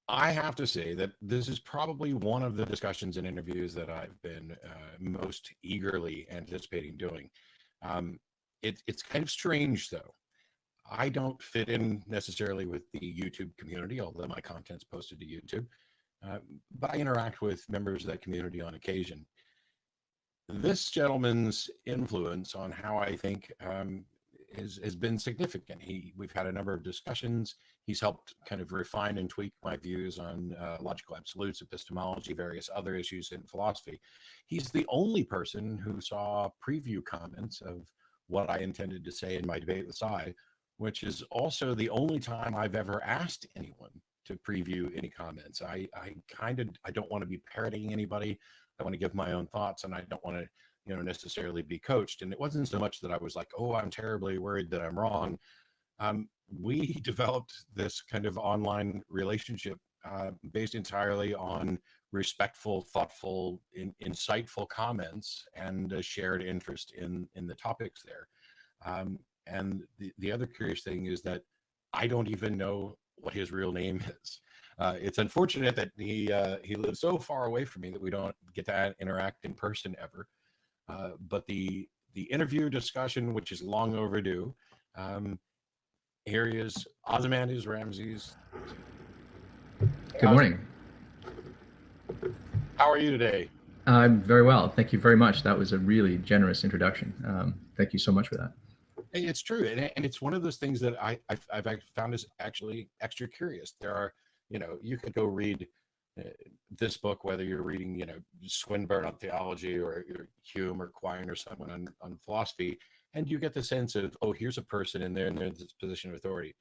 I have to say that this is probably one of the discussions and interviews that I've been most eagerly anticipating doing. Um, it's kind of strange, though. I don't fit in necessarily with the YouTube community, although my content's posted to YouTube. Uh, but I interact with members of that community on occasion. This gentleman's influence on how I think has been significant. We've had a number of discussions. He's helped kind of refine and tweak my views on logical absolutes, epistemology, various other issues in philosophy. He's the only person who saw preview comments of what I intended to say in my debate with Cy, which is also the only time I've ever asked anyone to preview any comments. I don't want to be parroting anybody. I want to give my own thoughts, and I don't want to, necessarily be coached. And it wasn't so much that I was like, oh, I'm terribly worried that I'm wrong. We developed this kind of online relationship based entirely on respectful, thoughtful, insightful comments and a shared interest in the topics there. And the other curious thing is that I don't even know what his real name is. It's unfortunate that he lives so far away from me that we don't get to interact in person ever. But the interview discussion, which is long overdue, here he is, Ozymandias, Ramses. Good morning. How are you today? I'm very well. Thank you very much. That was a really generous introduction. Thank you so much for that. It's true. And it's one of those things that I've found is actually extra curious. There are, you could go read this book, whether you're reading, Swinburne on theology or Hume or Quine or someone on philosophy, and you get the sense of, oh, here's a person and they're in this position of authority.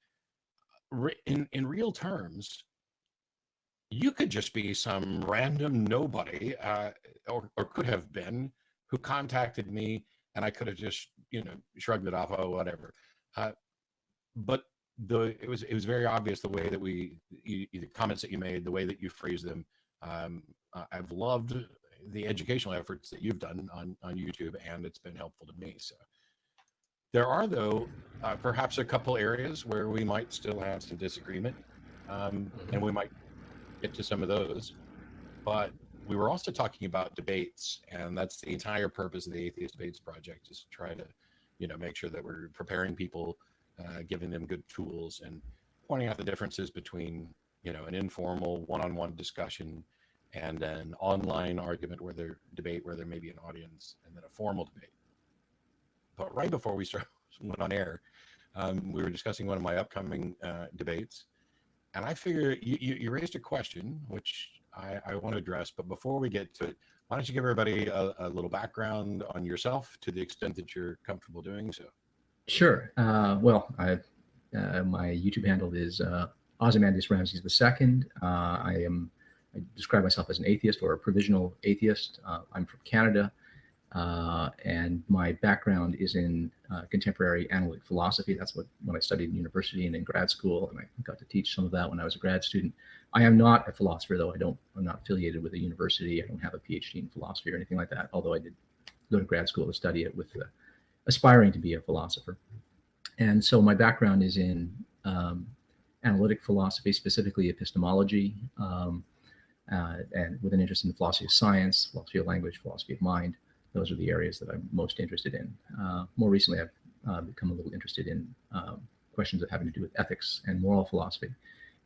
In real terms, you could just be some random nobody, or could have been, who contacted me, and I could have just, shrugged it off, oh, whatever. But it was very obvious the way that the comments that you made, the way that you phrased them. I've loved the educational efforts that you've done on YouTube, and it's been helpful to me. So there are, though, perhaps a couple areas where we might still have some disagreement, and we might get to some of those. But we were also talking about debates, and that's the entire purpose of the Atheist Debates Project, is to try to, make sure that we're preparing people, giving them good tools, and pointing out the differences between, an informal one-on-one discussion and an online argument where there may be an audience, and then a formal debate. But right before we went on air, we were discussing one of my upcoming debates, and I figure you raised a question, which I want to address. But before we get to it, why don't you give everybody a little background on yourself to the extent that you're comfortable doing so? Sure. Well, my YouTube handle is Ozymandias Ramses II. I describe myself as an atheist or a provisional atheist. I'm from Canada. And my background is in contemporary analytic philosophy. That's what I studied in university and in grad school, and I got to teach some of that when I was a grad student. I am not a philosopher, though. I'm not affiliated with a university. I don't have a PhD in philosophy or anything like that, although I did go to grad school to study it with aspiring to be a philosopher. And so my background is in analytic philosophy, specifically epistemology, and with an interest in philosophy of science, philosophy of language, philosophy of mind. Those are the areas that I'm most interested in. More recently, I've become a little interested in questions of having to do with ethics and moral philosophy.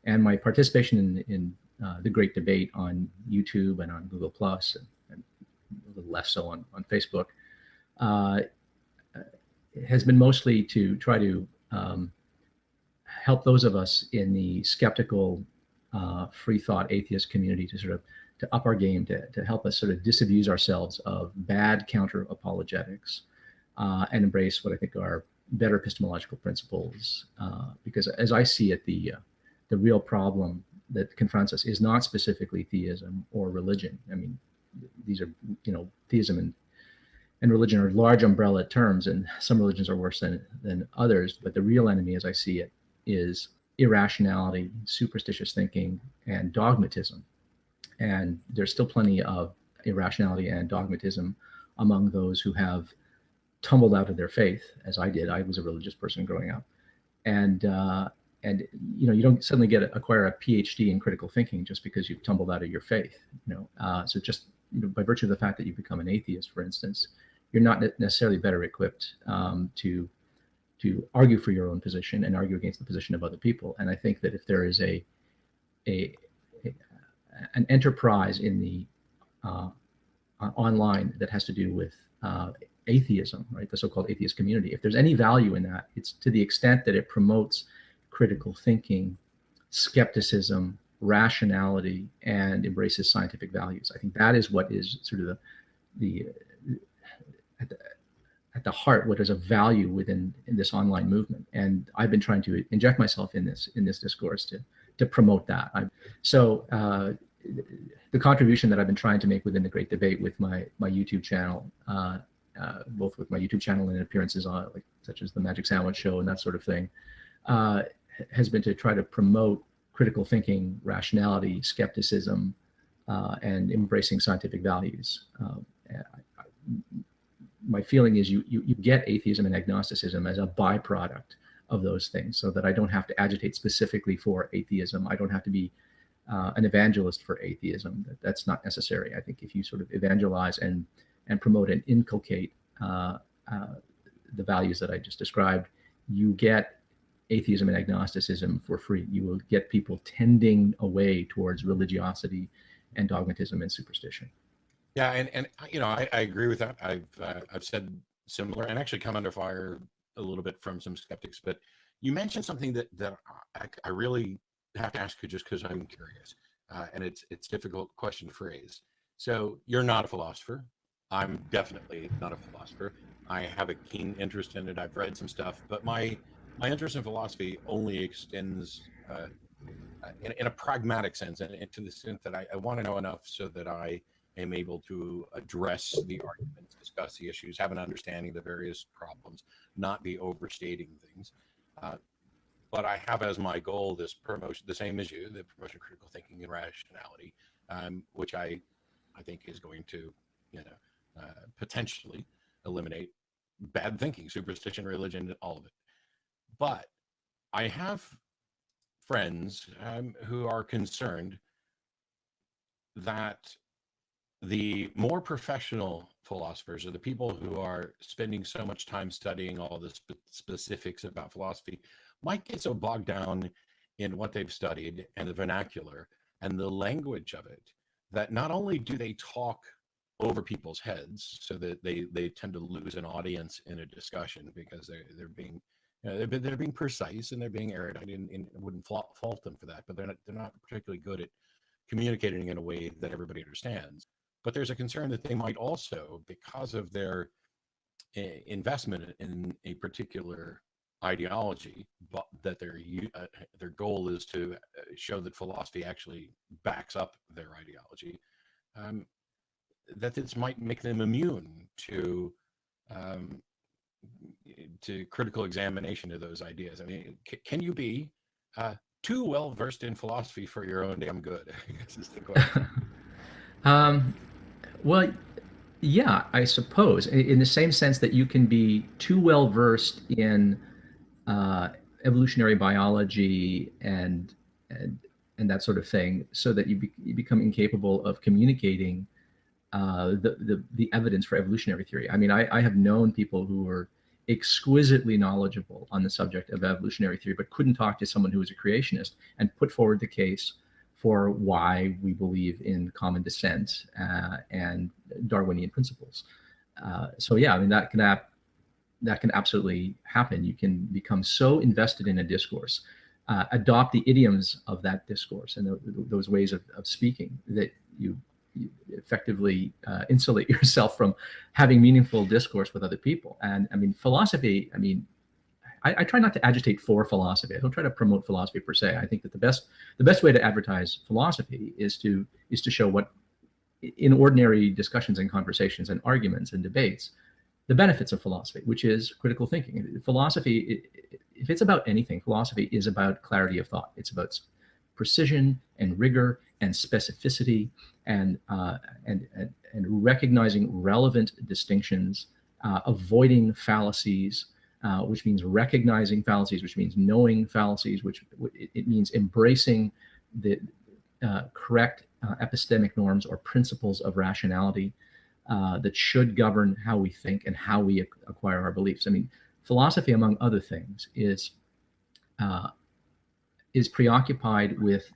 And my participation in the great debate on YouTube and on Google Plus, and a little less so on Facebook, has been mostly to try to help those of us in the skeptical, free thought atheist community to up our game, to help us sort of disabuse ourselves of bad counter-apologetics and embrace what I think are better epistemological principles. Because as I see it, the real problem that confronts us is not specifically theism or religion. I mean, these are, theism and religion are large umbrella terms, and some religions are worse than others. But the real enemy, as I see it, is irrationality, superstitious thinking, and dogmatism. And there's still plenty of irrationality and dogmatism among those who have tumbled out of their faith, as I did. I was a religious person growing up. And and you don't suddenly acquire a PhD in critical thinking just because you've tumbled out of your faith. So just by virtue of the fact that you've become an atheist, for instance, you're not necessarily better equipped to argue for your own position and argue against the position of other people. And I think that if there is an enterprise in the online that has to do with atheism, right, the so-called atheist community, if there's any value in that, it's to the extent that it promotes critical thinking, skepticism, rationality, and embraces scientific values. I think that is what is sort of at the heart, what is a value in this online movement. And I've been trying to inject myself in this discourse to promote that. The contribution that I've been trying to make within the Great Debate with my YouTube channel, both with my YouTube channel and appearances on such as the Magic Sandwich Show and that sort of thing, has been to try to promote critical thinking, rationality, skepticism, and embracing scientific values. My feeling is you get atheism and agnosticism as a byproduct of those things, so that I don't have to agitate specifically for atheism. I don't have to be an evangelist for atheism. That's not necessary. I think if you sort of evangelize and promote and inculcate the values that I just described, you get atheism and agnosticism for free. You will get people tending away towards religiosity and dogmatism and superstition. Yeah, and I agree with that. I've said similar, and actually come under fire a little bit from some skeptics. But you mentioned something that I really have to ask you, just because I'm curious, and it's a difficult question to phrase. So you're not a philosopher. I'm definitely not a philosopher. I have a keen interest in it. I've read some stuff, but my interest in philosophy only extends in a pragmatic sense, and to the extent that I want to know enough so that I am able to address the arguments, discuss the issues, have an understanding of the various problems, not be overstating things. But I have as my goal this promotion, the same as you, the promotion of critical thinking and rationality, which I think is going to, potentially eliminate bad thinking, superstition, religion, all of it. But I have friends who are concerned that the more professional philosophers, or the people who are spending so much time studying all the specifics about philosophy, might get so bogged down in what they've studied and the vernacular and the language of it, that not only do they talk over people's heads, so that they tend to lose an audience in a discussion because they're being they're being precise and they're being erudite, and I wouldn't fault them for that, but they're not particularly good at communicating in a way that everybody understands. But there's a concern that they might also, because of their investment in a particular ideology, but that their goal is to show that philosophy actually backs up their ideology, that this might make them immune to critical examination of those ideas. I mean, can you be too well versed in philosophy for your own damn good? I guess is the question. Well, yeah, I suppose, in the same sense that you can be too well versed in evolutionary biology and that sort of thing, so that you become incapable of communicating the evidence for evolutionary theory. I mean, I have known people who were exquisitely knowledgeable on the subject of evolutionary theory, but couldn't talk to someone who was a creationist and put forward the case for why we believe in common descent and Darwinian principles. So yeah, I mean, that can absolutely happen. You can become so invested in a discourse, adopt the idioms of that discourse and those ways of speaking, that you effectively insulate yourself from having meaningful discourse with other people. And I mean, philosophy, I mean, I try not to agitate for philosophy. I don't try to promote philosophy per se. I think that the best way to advertise philosophy is to show what, in ordinary discussions and conversations and arguments and debates, the benefits of philosophy, which is critical thinking. Philosophy, if it's about anything, philosophy is about clarity of thought. It's about precision and rigor and specificity and recognizing relevant distinctions, avoiding fallacies, which means recognizing fallacies, which means knowing fallacies, which it means embracing the correct epistemic norms or principles of rationality that should govern how we think and how we acquire our beliefs. I mean, philosophy, among other things, is preoccupied with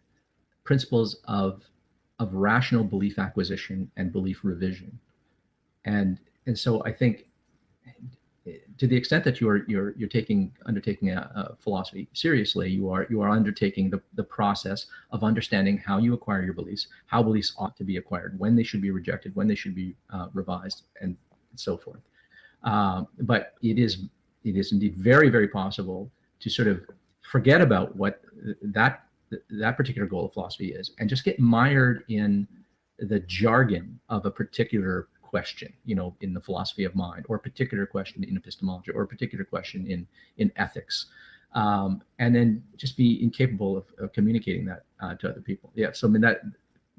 principles of rational belief acquisition and belief revision, and so I think, to the extent that you're undertaking a philosophy seriously, you are undertaking the process of understanding how you acquire your beliefs, how beliefs ought to be acquired, when they should be rejected, when they should be revised, and so forth. But it is indeed very, very possible to sort of forget about what that particular goal of philosophy is and just get mired in the jargon of a particular question, in the philosophy of mind, or a particular question in epistemology, or a particular question in ethics, and then just be incapable of communicating that to other people. Yeah, so I mean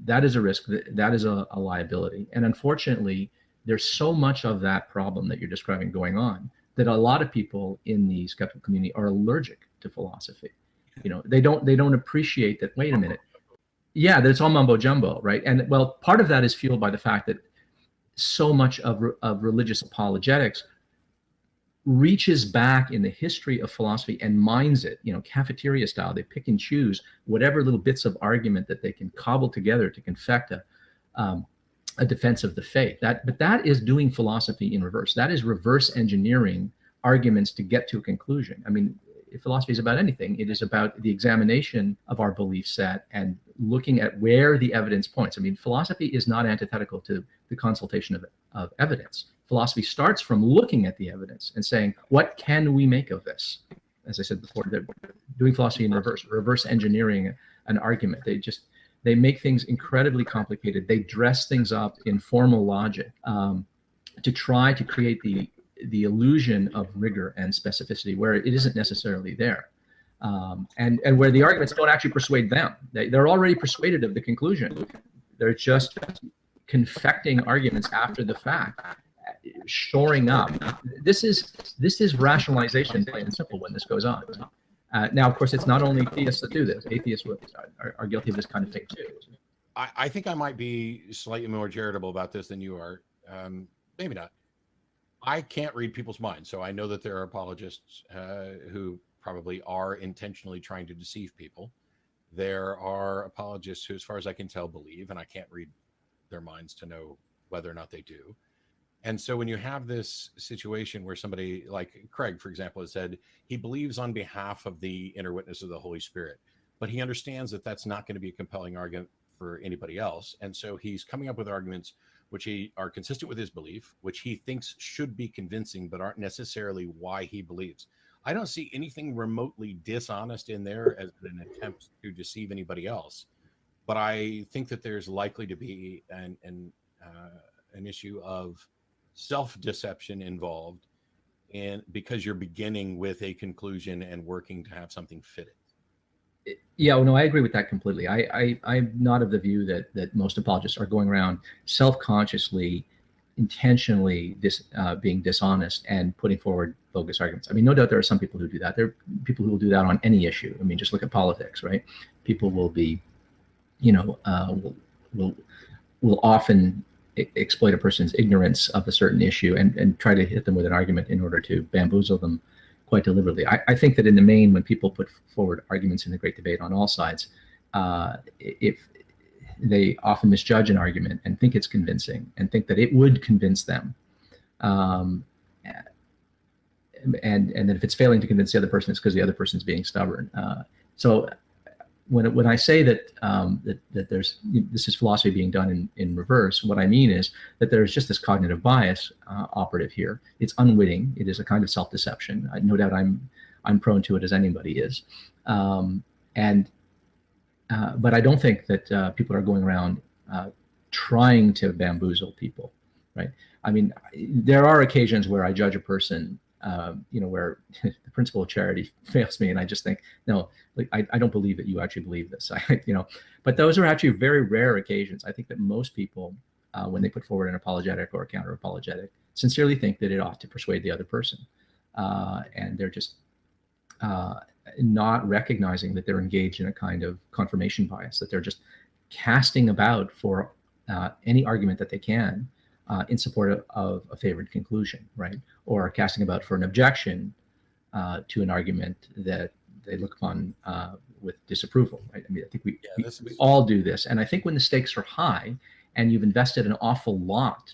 that is a risk. That is a liability, and unfortunately, there's so much of that problem that you're describing going on that a lot of people in the skeptical community are allergic to philosophy. They don't appreciate that. Wait a minute, yeah, that it's all mumbo jumbo, right? And well, part of that is fueled by the fact that so much of religious apologetics reaches back in the history of philosophy and mines it, cafeteria style. They pick and choose whatever little bits of argument that they can cobble together to confect a defense of the faith. But that is doing philosophy in reverse. That is reverse engineering arguments to get to a conclusion. I mean, if philosophy is about anything, it is about the examination of our belief set and looking at where the evidence points. I mean, philosophy is not antithetical to the consultation of evidence. Philosophy starts from looking at the evidence and saying, what can we make of this? As I said before, they're doing philosophy in reverse engineering an argument. They make things incredibly complicated. They dress things up in formal logic to try to create the illusion of rigor and specificity where it isn't necessarily there, and where the arguments don't actually persuade them. They're already persuaded of the conclusion. They're just confecting arguments after the fact, shoring up. This is rationalization, plain and simple, when this goes on. Now, of course, it's not only theists that do this. Atheists are guilty of this kind of thing too. I think I might be slightly more charitable about this than you are. Maybe not. I can't read people's minds, so I know that there are apologists who probably are intentionally trying to deceive people. There are apologists who, as far as I can tell, believe, and I can't read their minds to know whether or not they do. And so when you have this situation where somebody like Craig, for example, has said he believes on behalf of the inner witness of the Holy Spirit, but he understands that that's not going to be a compelling argument for anybody else. And so he's coming up with arguments which are consistent with his belief, which he thinks should be convincing, but aren't necessarily why he believes. I don't see anything remotely dishonest in there as an attempt to deceive anybody else. But I think that there's likely to be an issue of self-deception involved, and because you're beginning with a conclusion and working to have something fit it. Yeah, well, no, I agree with that completely. I'm not of the view that most apologists are going around self-consciously, intentionally being dishonest and putting forward bogus arguments. I mean, no doubt there are some people who do that. There are people who will do that on any issue. I mean, just look at politics, right? People will be, will often exploit a person's ignorance of a certain issue and try to hit them with an argument in order to bamboozle them quite deliberately. I think that in the main, when people put forward arguments in the great debate on all sides, if they often misjudge an argument and think it's convincing and think that it would convince them, and that if it's failing to convince the other person, it's because the other person's being stubborn. So when I say that this is philosophy being done in reverse, what I mean is that there's just this cognitive bias operative here. It's unwitting. It is a kind of self-deception. No doubt I'm prone to it, as anybody is. But I don't think that people are going around trying to bamboozle people, right? I mean, there are occasions where I judge a person, where the principle of charity fails me, and I just think, no, like I don't believe that you actually believe this. But those are actually very rare occasions. I think that most people, when they put forward an apologetic or a counter-apologetic, sincerely think that it ought to persuade the other person. and they're just not recognizing that they're engaged in a kind of confirmation bias, that they're just casting about for any argument that they can in support of a favored conclusion, right? Or casting about for an objection to an argument that they look upon with disapproval, right? I mean, I think we all do this. And I think when the stakes are high and you've invested an awful lot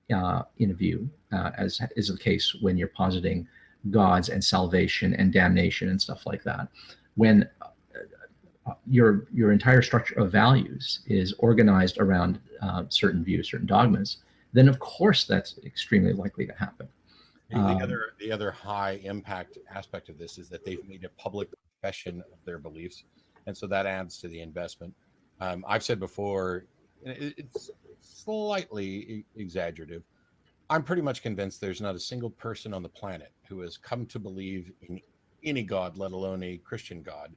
in a view, as is the case when you're positing gods and salvation and damnation and stuff like that, when your entire structure of values is organized around certain views, certain dogmas, then of course that's extremely likely to happen. The other high impact aspect of this is that they've made a public profession of their beliefs, and so that adds to the investment. I've said before, it's slightly exaggerative. I'm pretty much convinced there's not a single person on the planet who has come to believe in any god, let alone a Christian god,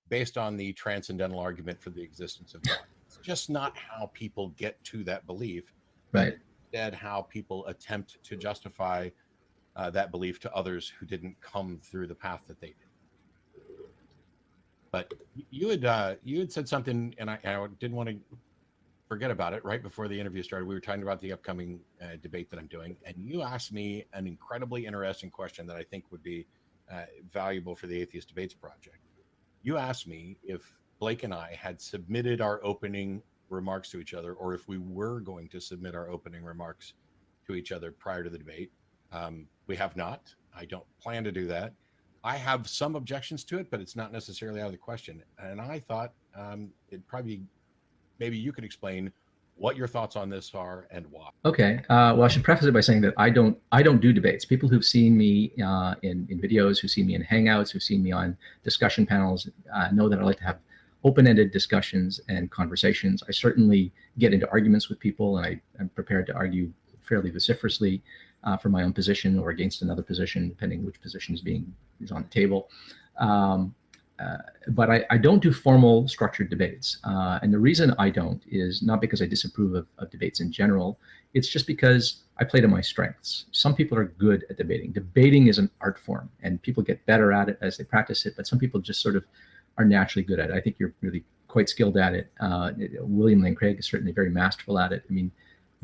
based on the transcendental argument for the existence of God. It's just not how people get to that belief, right? Instead, how people attempt to justify that belief to others who didn't come through the path that they did. But you had said something, and I didn't want to forget about it. Right before the interview started, we were talking about the upcoming debate that I'm doing, and you asked me an incredibly interesting question that I think would be valuable for the Atheist Debates Project. You asked me if Blake and I had submitted our opening remarks to each other, or if we were going to submit our opening remarks to each other prior to the debate. We have not. I don't plan to do that. I have some objections to it, but it's not necessarily out of the question. And I thought it'd probably, maybe you could explain what your thoughts on this are and why. Okay. Well, I should preface it by saying that I don't do debates. People who've seen me in videos, who've seen me in Hangouts, who've seen me on discussion panels, know that I like to have open-ended discussions and conversations. I certainly get into arguments with people, and I'm prepared to argue fairly vociferously for my own position or against another position, depending which position is on the table. But I don't do formal structured debates. And the reason I don't is not because I disapprove of debates in general. It's just because I play to my strengths. Some people are good at debating. Debating is an art form, and people get better at it as they practice it, but some people just sort of are naturally good at it. I think you're really quite skilled at it. William Lane Craig is certainly very masterful at it. I mean,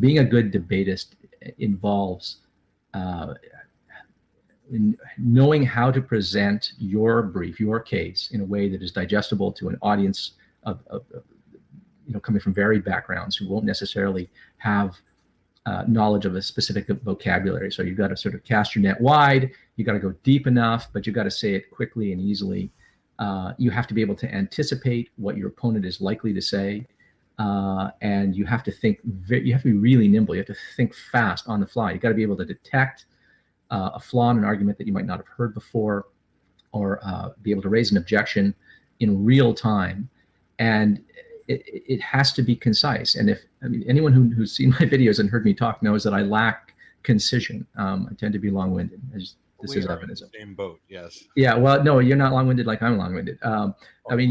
being a good debatist involves in knowing how to present your brief, your case, in a way that is digestible to an audience of coming from varied backgrounds who won't necessarily have knowledge of a specific vocabulary. So you've got to sort of cast your net wide. You got to go deep enough, but you've got to say it quickly and easily. You have to be able to anticipate what your opponent is likely to say, and you have to think. You have to be really nimble. You have to think fast on the fly. You got to be able to detect a flaw in an argument that you might not have heard before, or be able to raise an objection in real time. And it has to be concise. And anyone who's seen my videos and heard me talk knows that I lack concision. I tend to be long-winded. This is evidence. In the same boat, yes. Yeah. Well, no, you're not long-winded like I'm long-winded. I mean,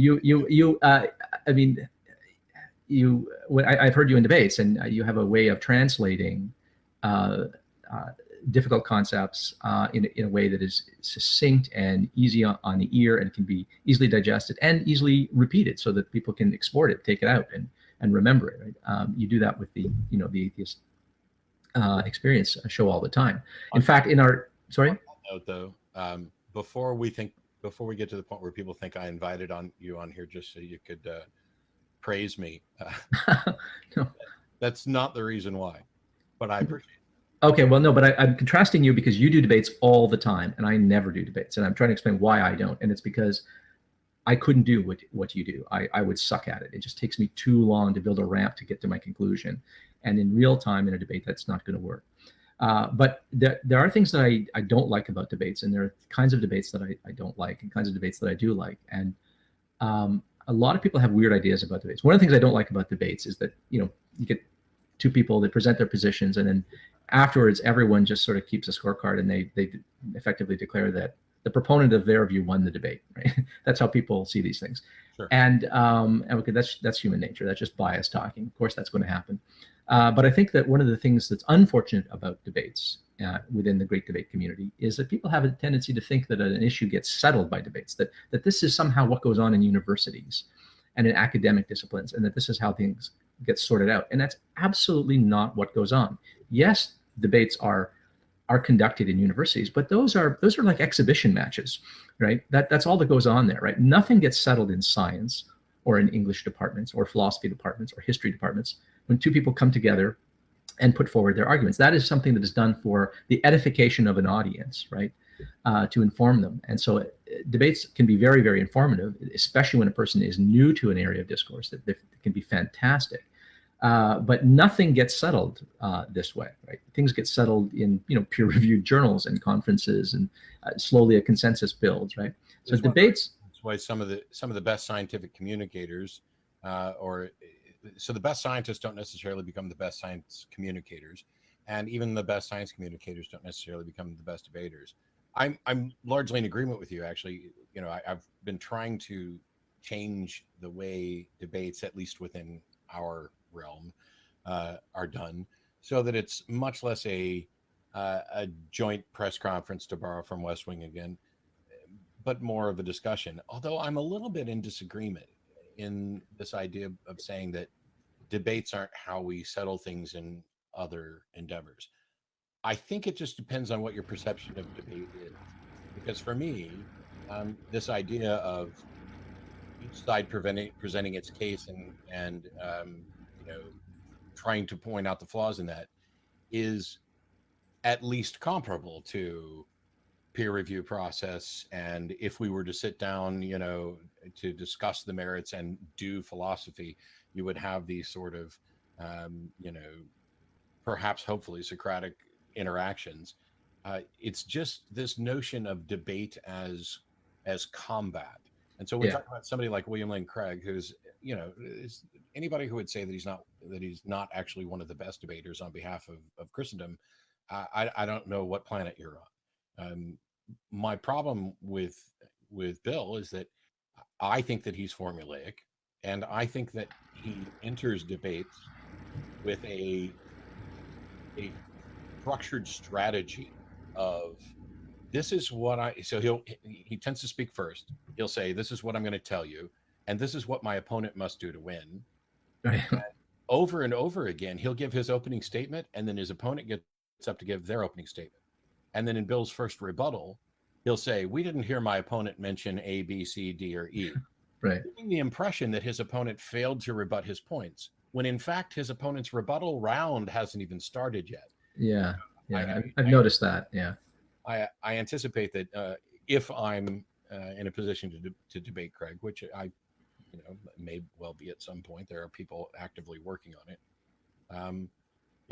I've heard you in debates, and you have a way of translating difficult concepts in a way that is succinct and easy on the ear, and can be easily digested and easily repeated, so that people can export it, take it out, and remember it. Right? You do that with the Atheist Experience show all the time. In fact, in our note though, before we get to the point where people think I invited you on here just so you could praise me, no. That's not the reason why, but I appreciate it. Okay, well, no, but I'm contrasting you because you do debates all the time, and I never do debates, and I'm trying to explain why I don't, and it's because I couldn't do what you do. I would suck at it. It just takes me too long to build a ramp to get to my conclusion, and in real time in a debate, that's not going to work. But there are things that I don't like about debates, and there are kinds of debates that I don't like, and kinds of debates that I do like, and a lot of people have weird ideas about debates. One of the things I don't like about debates is that you get two people, they present their positions, and then afterwards everyone just sort of keeps a scorecard, and they effectively declare that the proponent of their view won the debate. Right? That's how people see these things. Sure. And okay, that's human nature. That's just bias talking. Of course, that's going to happen. But I think that one of the things that's unfortunate about debates within the great debate community is that people have a tendency to think that an issue gets settled by debates, that this is somehow what goes on in universities and in academic disciplines, and that this is how things get sorted out. And that's absolutely not what goes on. Yes, debates are conducted in universities, but those are like exhibition matches, right? That's all that goes on there, right? Nothing gets settled in science or in English departments or philosophy departments or history departments when two people come together and put forward their arguments. That is something that is done for the edification of an audience, right? To inform them. And so debates can be very, very informative, especially when a person is new to an area of discourse. That can be fantastic. But nothing gets settled this way, right? Things get settled in peer-reviewed journals and conferences, and slowly a consensus builds, right? So debates. That's why some of the best scientific communicators, so the best scientists don't necessarily become the best science communicators, and even the best science communicators don't necessarily become the best debaters. I'm largely in agreement with you, actually. I've been trying to change the way debates, at least within our realm, are done, so that it's much less a joint press conference, to borrow from West Wing again, but more of a discussion. Although I'm a little bit in disagreement in this idea of saying that debates aren't how we settle things in other endeavors. I think it just depends on what your perception of debate is. Because for me, this idea of each side presenting its case and trying to point out the flaws in that is at least comparable to peer review process. And if we were to sit down, to discuss the merits and do philosophy, you would have these sort of, perhaps hopefully Socratic interactions. It's just this notion of debate as combat. And so we're talking about somebody like William Lane Craig, who's, is anybody who would say that he's not actually one of the best debaters on behalf of Christendom. I don't know what planet you're on. My problem with Bill is that I think that he's formulaic, and I think that he enters debates with a structured strategy of, this is what he tends to speak first. He'll say, this is what I'm going to tell you, and this is what my opponent must do to win. Over and over again, he'll give his opening statement, and then his opponent gets up to give their opening statement. And then in Bill's first rebuttal, he'll say, we didn't hear my opponent mention A, B, C, D, or E. Right. Giving the impression that his opponent failed to rebut his points, when in fact his opponent's rebuttal round hasn't even started yet. Yeah. I've noticed that. Yeah. I anticipate that if I'm in a position to debate Craig, which I may well be at some point, there are people actively working on it.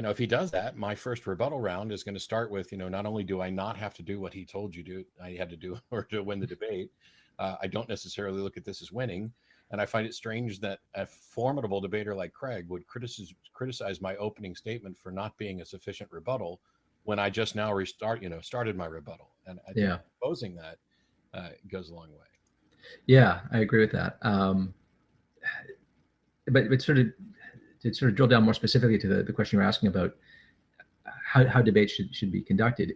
If he does that, my first rebuttal round is going to start with, not only do I not have to do what he told you I had to do in order to win the debate, I don't necessarily look at this as winning. And I find it strange that a formidable debater like Craig would criticize my opening statement for not being a sufficient rebuttal when I just now started my rebuttal. And I think opposing that goes a long way. Yeah, I agree with that. But to sort of drill down more specifically to the question you're asking about how debates should be conducted,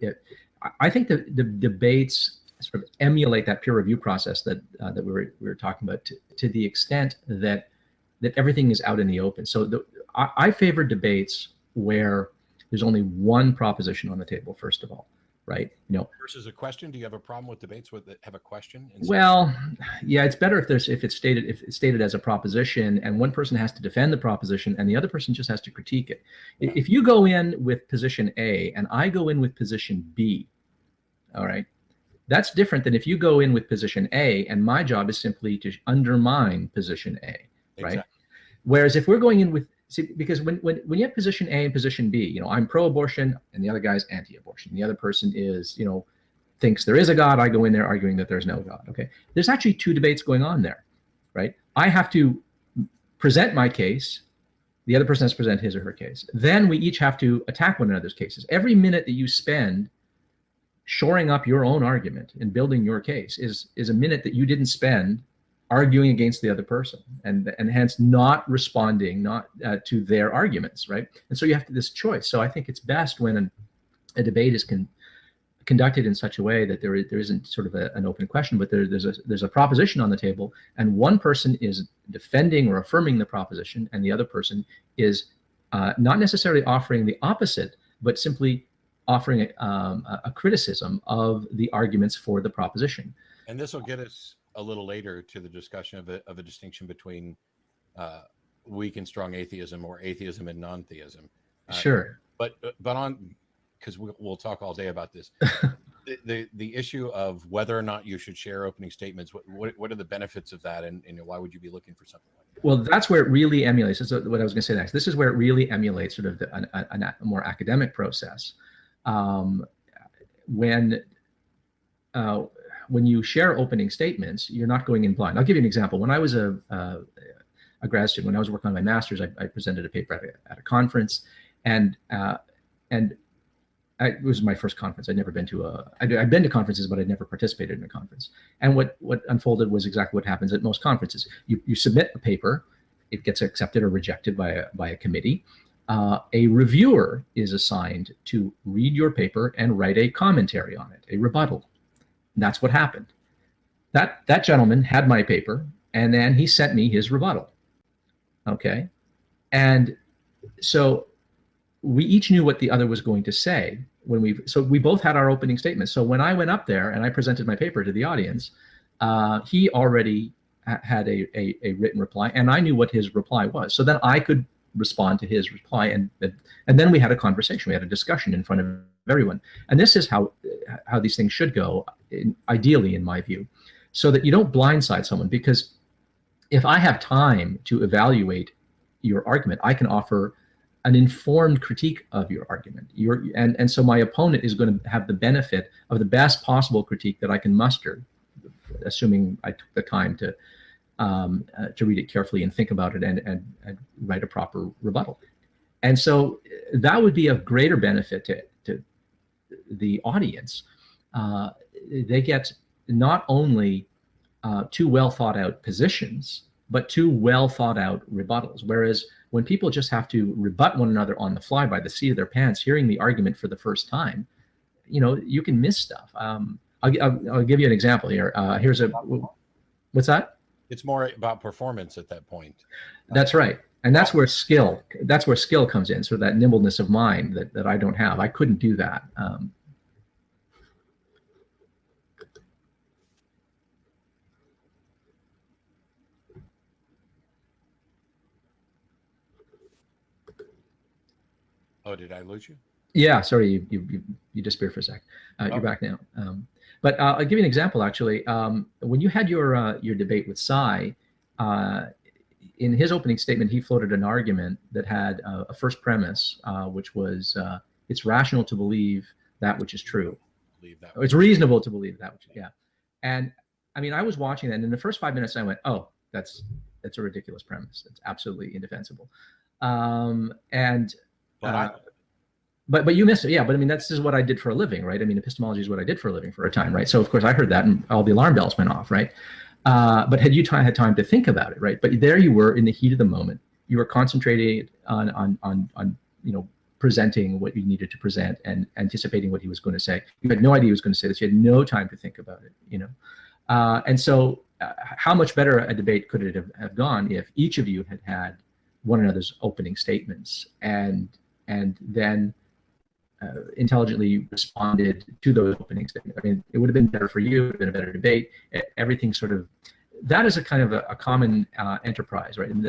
I think the debates sort of emulate that peer review process that we were talking about to the extent that everything is out in the open. So I favor debates where there's only one proposition on the table, first of all, right? Versus a question. Do you have a problem with debates that have a question? Well, yeah, it's better if it's stated as a proposition, and one person has to defend the proposition and the other person just has to critique it. Yeah. If you go in with position A and I go in with position B, all right, that's different than if you go in with position A and my job is simply to undermine position A, right? Exactly. Whereas if we're going in with, because when you have position A and position B, I'm pro-abortion and the other guy's anti-abortion. The other person is, thinks there is a God. I go in there arguing that there's no God. Okay, there's actually two debates going on there, right? I have to present my case. The other person has to present his or her case. Then we each have to attack one another's cases. Every minute that you spend shoring up your own argument and building your case is a minute that you didn't spend arguing against the other person, and hence not responding to their arguments, right? And so you have this choice. So I think it's best when a debate is conducted in such a way that there isn't sort of an open question, but there's a proposition on the table, and one person is defending or affirming the proposition, and the other person is not necessarily offering the opposite, but simply offering a criticism of the arguments for the proposition. And this will get us a little later to the discussion of a distinction between weak and strong atheism, or atheism and non-theism. Sure. But on, because we'll talk all day about this. The issue of whether or not you should share opening statements, what are the benefits of that, and why would you be looking for something like that? Well, that's where it really emulates. That's what I was going to say next. This is where it really emulates sort of a more academic process. When you share opening statements, you're not going in blind. I'll give you an example. When I was a grad student, when I was working on my master's, I presented a paper at a conference, and it was my first conference. I'd never been to I'd been to conferences, but I'd never participated in a conference. And what unfolded was exactly what happens at most conferences. You submit a paper, it gets accepted or rejected by a committee. A reviewer is assigned to read your paper and write a commentary on it, a rebuttal. And that's what happened. That gentleman had my paper, and then he sent me his rebuttal. Okay, and so we each knew what the other was going to say so we both had our opening statements. So when I went up there and I presented my paper to the audience, he already had a written reply, and I knew what his reply was. So then I could respond to his reply, and then we had a conversation. We had a discussion in front of everyone. And this is how these things should go, ideally, in my view, so that you don't blindside someone. Because if I have time to evaluate your argument, I can offer an informed critique of your argument. And so my opponent is going to have the benefit of the best possible critique that I can muster, assuming I took the time to read it carefully and think about it and write a proper rebuttal. And so that would be of greater benefit to the audience. They get not only two well thought out positions, but two well thought out rebuttals. Whereas when people just have to rebut one another on the fly by the seat of their pants, hearing the argument for the first time, you can miss stuff. I'll give you an example here. What's that? It's more about performance at that point. That's right. And that's where skill comes in. So that nimbleness of mind that I don't have. I couldn't do that. Oh, did I lose you? Yeah, sorry, you disappeared for a sec. You're back now. But I'll give you an example, actually. When you had your debate with Cy, in his opening statement, he floated an argument that had a first premise, which was it's rational to believe that which is true. It's reasonable to believe that which, yeah. And I mean, I was watching that, and in the first 5 minutes, I went, "Oh, that's a ridiculous premise. It's absolutely indefensible." But you missed it. Yeah, but I mean, this is what I did for a living, right? I mean, epistemology is what I did for a living for a time, right? So of course I heard that and all the alarm bells went off, right? But had you had time to think about it, right? But there you were in the heat of the moment. You were concentrating on presenting what you needed to present and anticipating what he was going to say. You had no idea he was going to say this. You had no time to think about it, And so how much better a debate could it have gone if each of you had one another's opening statements and then intelligently responded to those opening statements? I mean, it would have been better for you. It would have been a better debate. Everything sort of, that is a kind of a common enterprise, right? And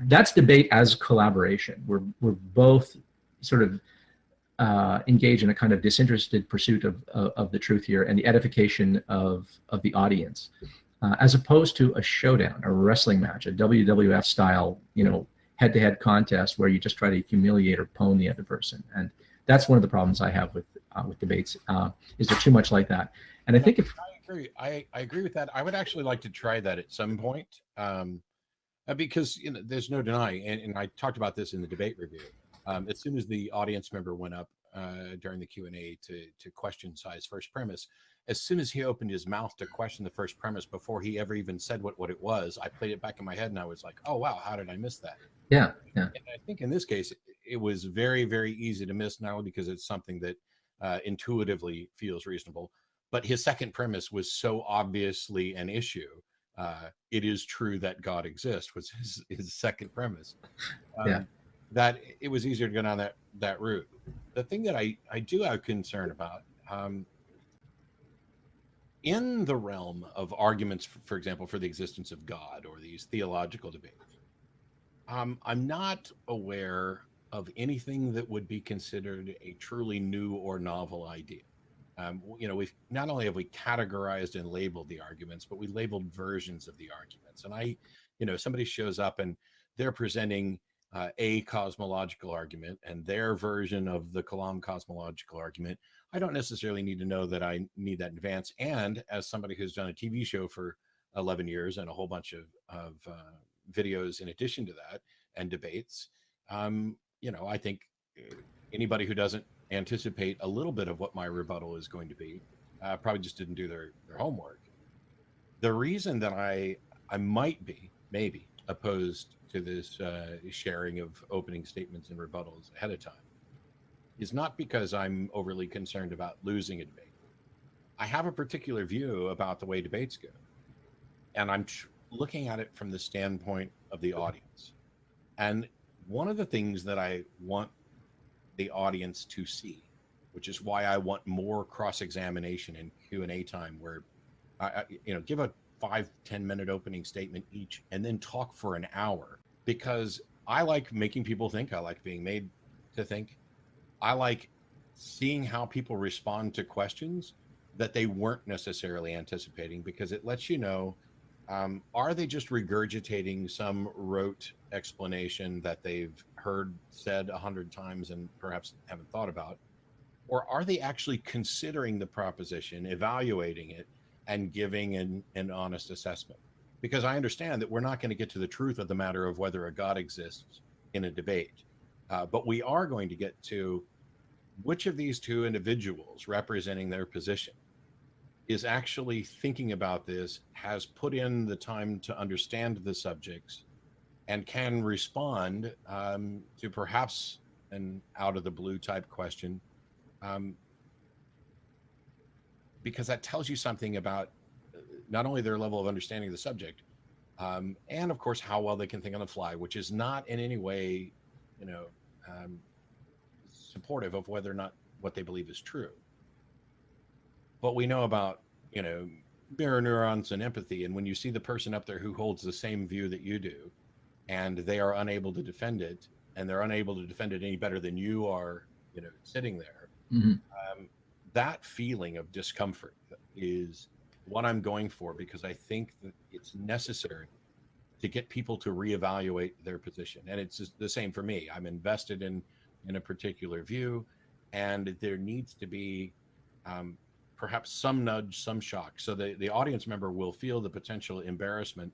that's debate as collaboration. We're both sort of engaged in a kind of disinterested pursuit of the truth here and the edification of the audience, as opposed to a showdown, a wrestling match, a WWF style, head-to-head contest where you just try to humiliate or pwn the other person. And that's one of the problems I have with debates. Is there too much like that? And I think I agree with that. I would actually like to try that at some point, because there's no denying, and I talked about this in the debate review. As soon as the audience member went up during the Q&A to question Cy's first premise, as soon as he opened his mouth to question the first premise before he ever even said what it was, I played it back in my head and I was like, oh wow, how did I miss that? Yeah. And I think in this case, it was very, very easy to miss, not only because it's something that intuitively feels reasonable, but his second premise was so obviously an issue. It is true that God exists was his second premise. Yeah. That it was easier to go down that route. The thing that I do have concern about, in the realm of arguments, for example, for the existence of God or these theological debates, I'm not aware of anything that would be considered a truly new or novel idea. We've not only have we categorized and labeled the arguments, but we labeled versions of the arguments. And somebody shows up and they're presenting a cosmological argument and their version of the Kalam cosmological argument. I don't necessarily need to know that I need that in advance. And as somebody who's done a TV show for 11 years and a whole bunch of videos in addition to that and debates, I think anybody who doesn't anticipate a little bit of what my rebuttal is going to be probably just didn't do their homework. The reason that I might be maybe opposed to this sharing of opening statements and rebuttals ahead of time is not because I'm overly concerned about losing a debate. I have a particular view about the way debates go, and I'm looking at it from the standpoint of the audience. And one of the things that I want the audience to see, which is why I want more cross-examination and Q&A time, where I give a 5-10 minute opening statement each and then talk for an hour, because I like making people think. I like being made to think. I like seeing how people respond to questions that they weren't necessarily anticipating, because it lets you know, are they just regurgitating some rote explanation that they've heard said 100 times and perhaps haven't thought about? Or are they actually considering the proposition, evaluating it, and giving an honest assessment? Because I understand that we're not going to get to the truth of the matter of whether a God exists in a debate. But we are going to get to which of these two individuals representing their position is actually thinking about this, has put in the time to understand the subjects, and can respond to perhaps an out of the blue type question, because that tells you something about not only their level of understanding of the subject, and of course how well they can think on the fly, which is not in any way, supportive of whether or not what they believe is true. But we know about, mirror neurons and empathy. And when you see the person up there who holds the same view that you do, and they are unable to defend it, and they're unable to defend it any better than you are, sitting there, that feeling of discomfort is what I'm going for, because I think that it's necessary to get people to reevaluate their position. And it's just the same for me. I'm invested in a particular view, and there needs to be perhaps some nudge, some shock, so the audience member will feel the potential embarrassment.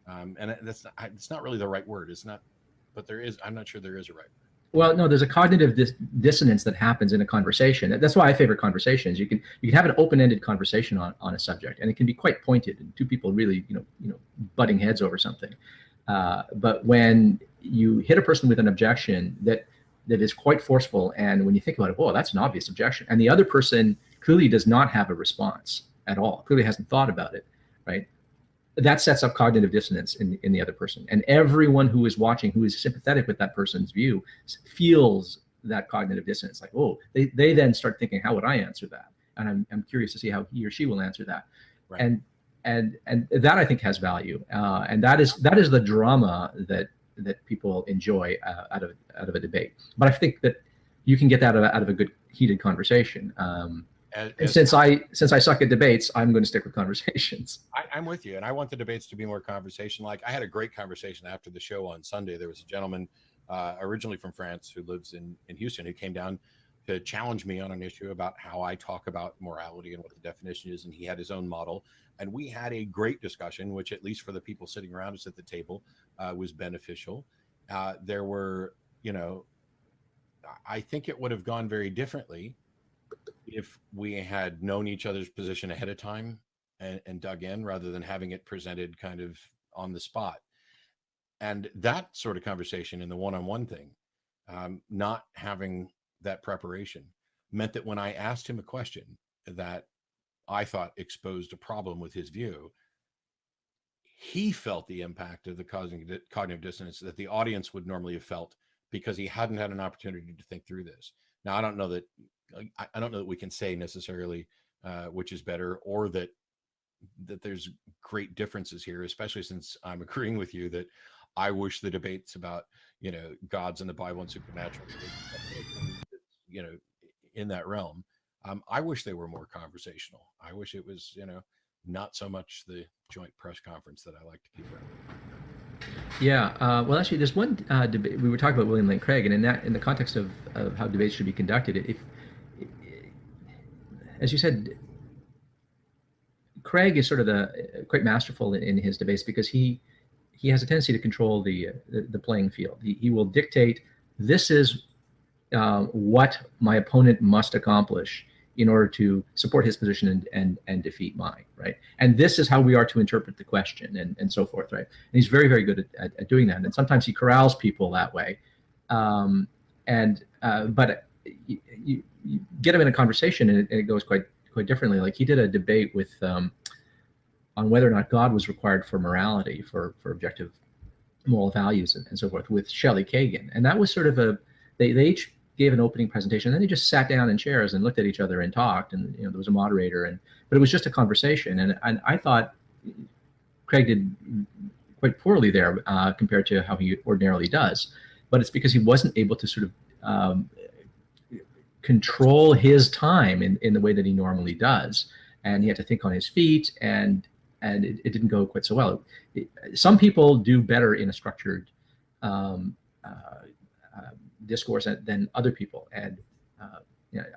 And it's not really the right word. It's not, but there is. I'm not sure there is a right word. Well, no, there's a cognitive dissonance that happens in a conversation. That's why I favor conversations. You can have an open-ended conversation on a subject, and it can be quite pointed, and two people really, butting heads over something. But when you hit a person with an objection that is quite forceful, and when you think about it, oh, that's an obvious objection, and the other person clearly does not have a response at all, clearly hasn't thought about it, right? That sets up cognitive dissonance in the other person. And everyone who is watching, who is sympathetic with that person's view, feels that cognitive dissonance. Like, oh, they then start thinking, how would I answer that? And I'm curious to see how he or she will answer that. Right. And that, I think, has value. And that is the drama that people enjoy out of a debate. But I think that you can get that out of a good heated conversation. Since I suck at debates, I'm going to stick with conversations. I'm with you, and I want the debates to be more conversation. Like, I had a great conversation after the show on Sunday. There was a gentleman originally from France who lives in Houston, who came down to challenge me on an issue about how I talk about morality and what the definition is, and he had his own model. And we had a great discussion, which, at least for the people sitting around us at the table, was beneficial. There were, I think it would have gone very differently if we had known each other's position ahead of time and dug in, rather than having it presented kind of on the spot. And that sort of conversation in the one-on-one thing not having that preparation meant that when I asked him a question that I thought exposed a problem with his view, he felt the impact of the cognitive dissonance that the audience would normally have felt because he hadn't had an opportunity to think through this. Now, I don't know that we can say necessarily which is better, or that there's great differences here, especially since I'm agreeing with you that I wish the debates about, gods in the Bible and supernatural, in that realm, I wish they were more conversational. I wish it was, not so much the joint press conference that I like to keep around. Yeah, well, actually, there's one debate. We were talking about William Lane Craig, and in the context of how debates should be conducted, as you said, Craig is sort of quite masterful in his debates, because he has a tendency to control the playing field. He will dictate, this is what my opponent must accomplish in order to support his position and defeat mine, right? And this is how we are to interpret the question, and so forth, right? And he's very, very good at doing that. And sometimes he corrals people that way. But you get him in a conversation, and it goes quite differently. Like, he did a debate with on whether or not God was required for morality, for objective moral values and so forth, with Shelley Kagan. And that was sort of they each gave an opening presentation, and then they just sat down in chairs and looked at each other and talked, and there was a moderator, but it was just a conversation. And I thought Craig did quite poorly there compared to how he ordinarily does. But it's because he wasn't able to sort of control his time in the way that he normally does, and he had to think on his feet, and it didn't go quite so well. Some people do better in a structured discourse than other people, and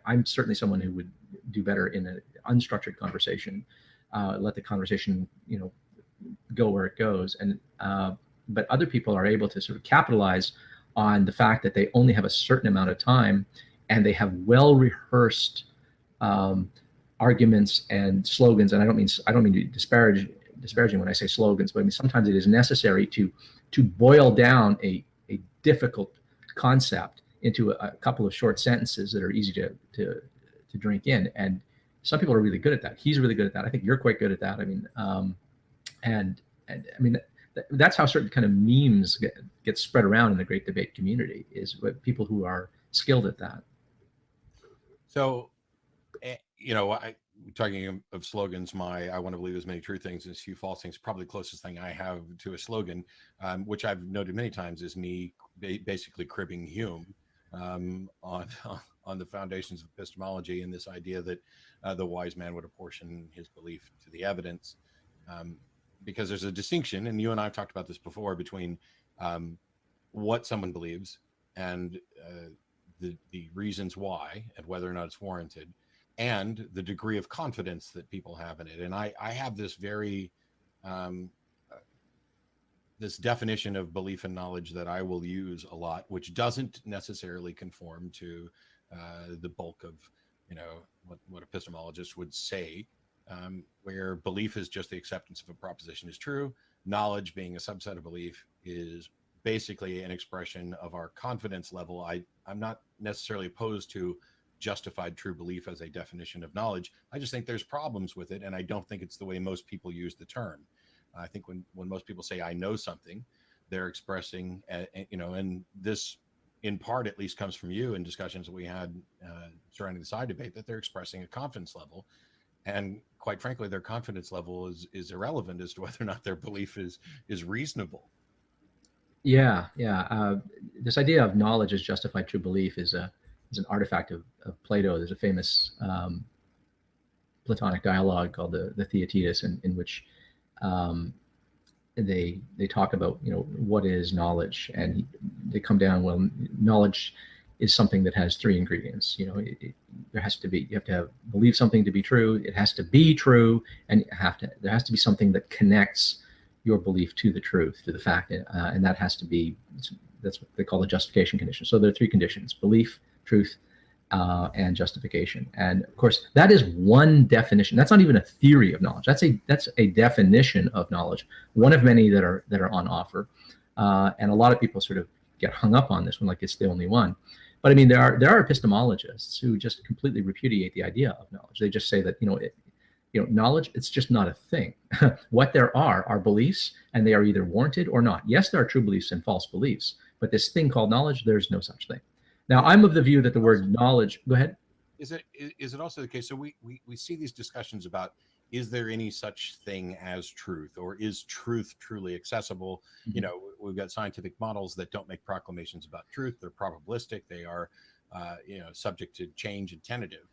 I'm certainly someone who would do better in an unstructured conversation. Let the conversation go where it goes, but other people are able to sort of capitalize on the fact that they only have a certain amount of time, and they have well rehearsed arguments and slogans. And I don't mean to disparaging when I say slogans, but I mean sometimes it is necessary to boil down a difficult concept into a couple of short sentences that are easy to drink in. And some people are really good at that. He's really good at that. I think you're quite good at that. I mean, and I mean, that's how certain kind of memes get spread around in the great debate community, is with people who are skilled at that. So, talking of slogans, I want to believe as many true things as few false things, probably the closest thing I have to a slogan, which I've noted many times, is me basically cribbing Hume on the foundations of epistemology, and this idea that the wise man would apportion his belief to the evidence, because there's a distinction, and you and I have talked about this before, between what someone believes and the reasons why, and whether or not it's warranted, and the degree of confidence that people have in it. And I have this very this definition of belief and knowledge that I will use a lot, which doesn't necessarily conform to the bulk of what epistemologists would say, where belief is just the acceptance of a proposition is true. Knowledge, being a subset of belief, is basically an expression of our confidence level. I'm not necessarily opposed to justified true belief as a definition of knowledge. I just think there's problems with it, and I don't think it's the way most people use the term. I think when most people say I know something, they're expressing, and this in part at least comes from you in discussions that we had surrounding the side debate, that they're expressing a confidence level. And quite frankly, their confidence level is irrelevant as to whether or not their belief is reasonable. Yeah. This idea of knowledge as justified true belief is an artifact of Plato. There's a famous Platonic dialogue called the Theaetetus, in which they talk about what is knowledge, and they come down, well, knowledge is something that has three ingredients. There has to be, you have to believe something to be true, it has to be true, and there has to be something that connects your belief to the truth, to the fact, and that has to be, that's what they call the justification condition. So there are three conditions: belief, truth, and justification. And of course, that is one definition. That's not even a theory of knowledge. That's a definition of knowledge, one of many that are on offer. And a lot of people sort of get hung up on this one like it's the only one. But I mean, there are epistemologists who just completely repudiate the idea of knowledge. They just say that, knowledge, it's just not a thing. What there are beliefs, and they are either warranted or not. Yes, there are true beliefs and false beliefs, but this thing called knowledge, there's no such thing. Now, I'm of the view that the word knowledge, go ahead. Is it also the case? So we see these discussions about, is there any such thing as truth, or is truth truly accessible? Mm-hmm. We've got scientific models that don't make proclamations about truth. They're probabilistic. They are, subject to change and tentative.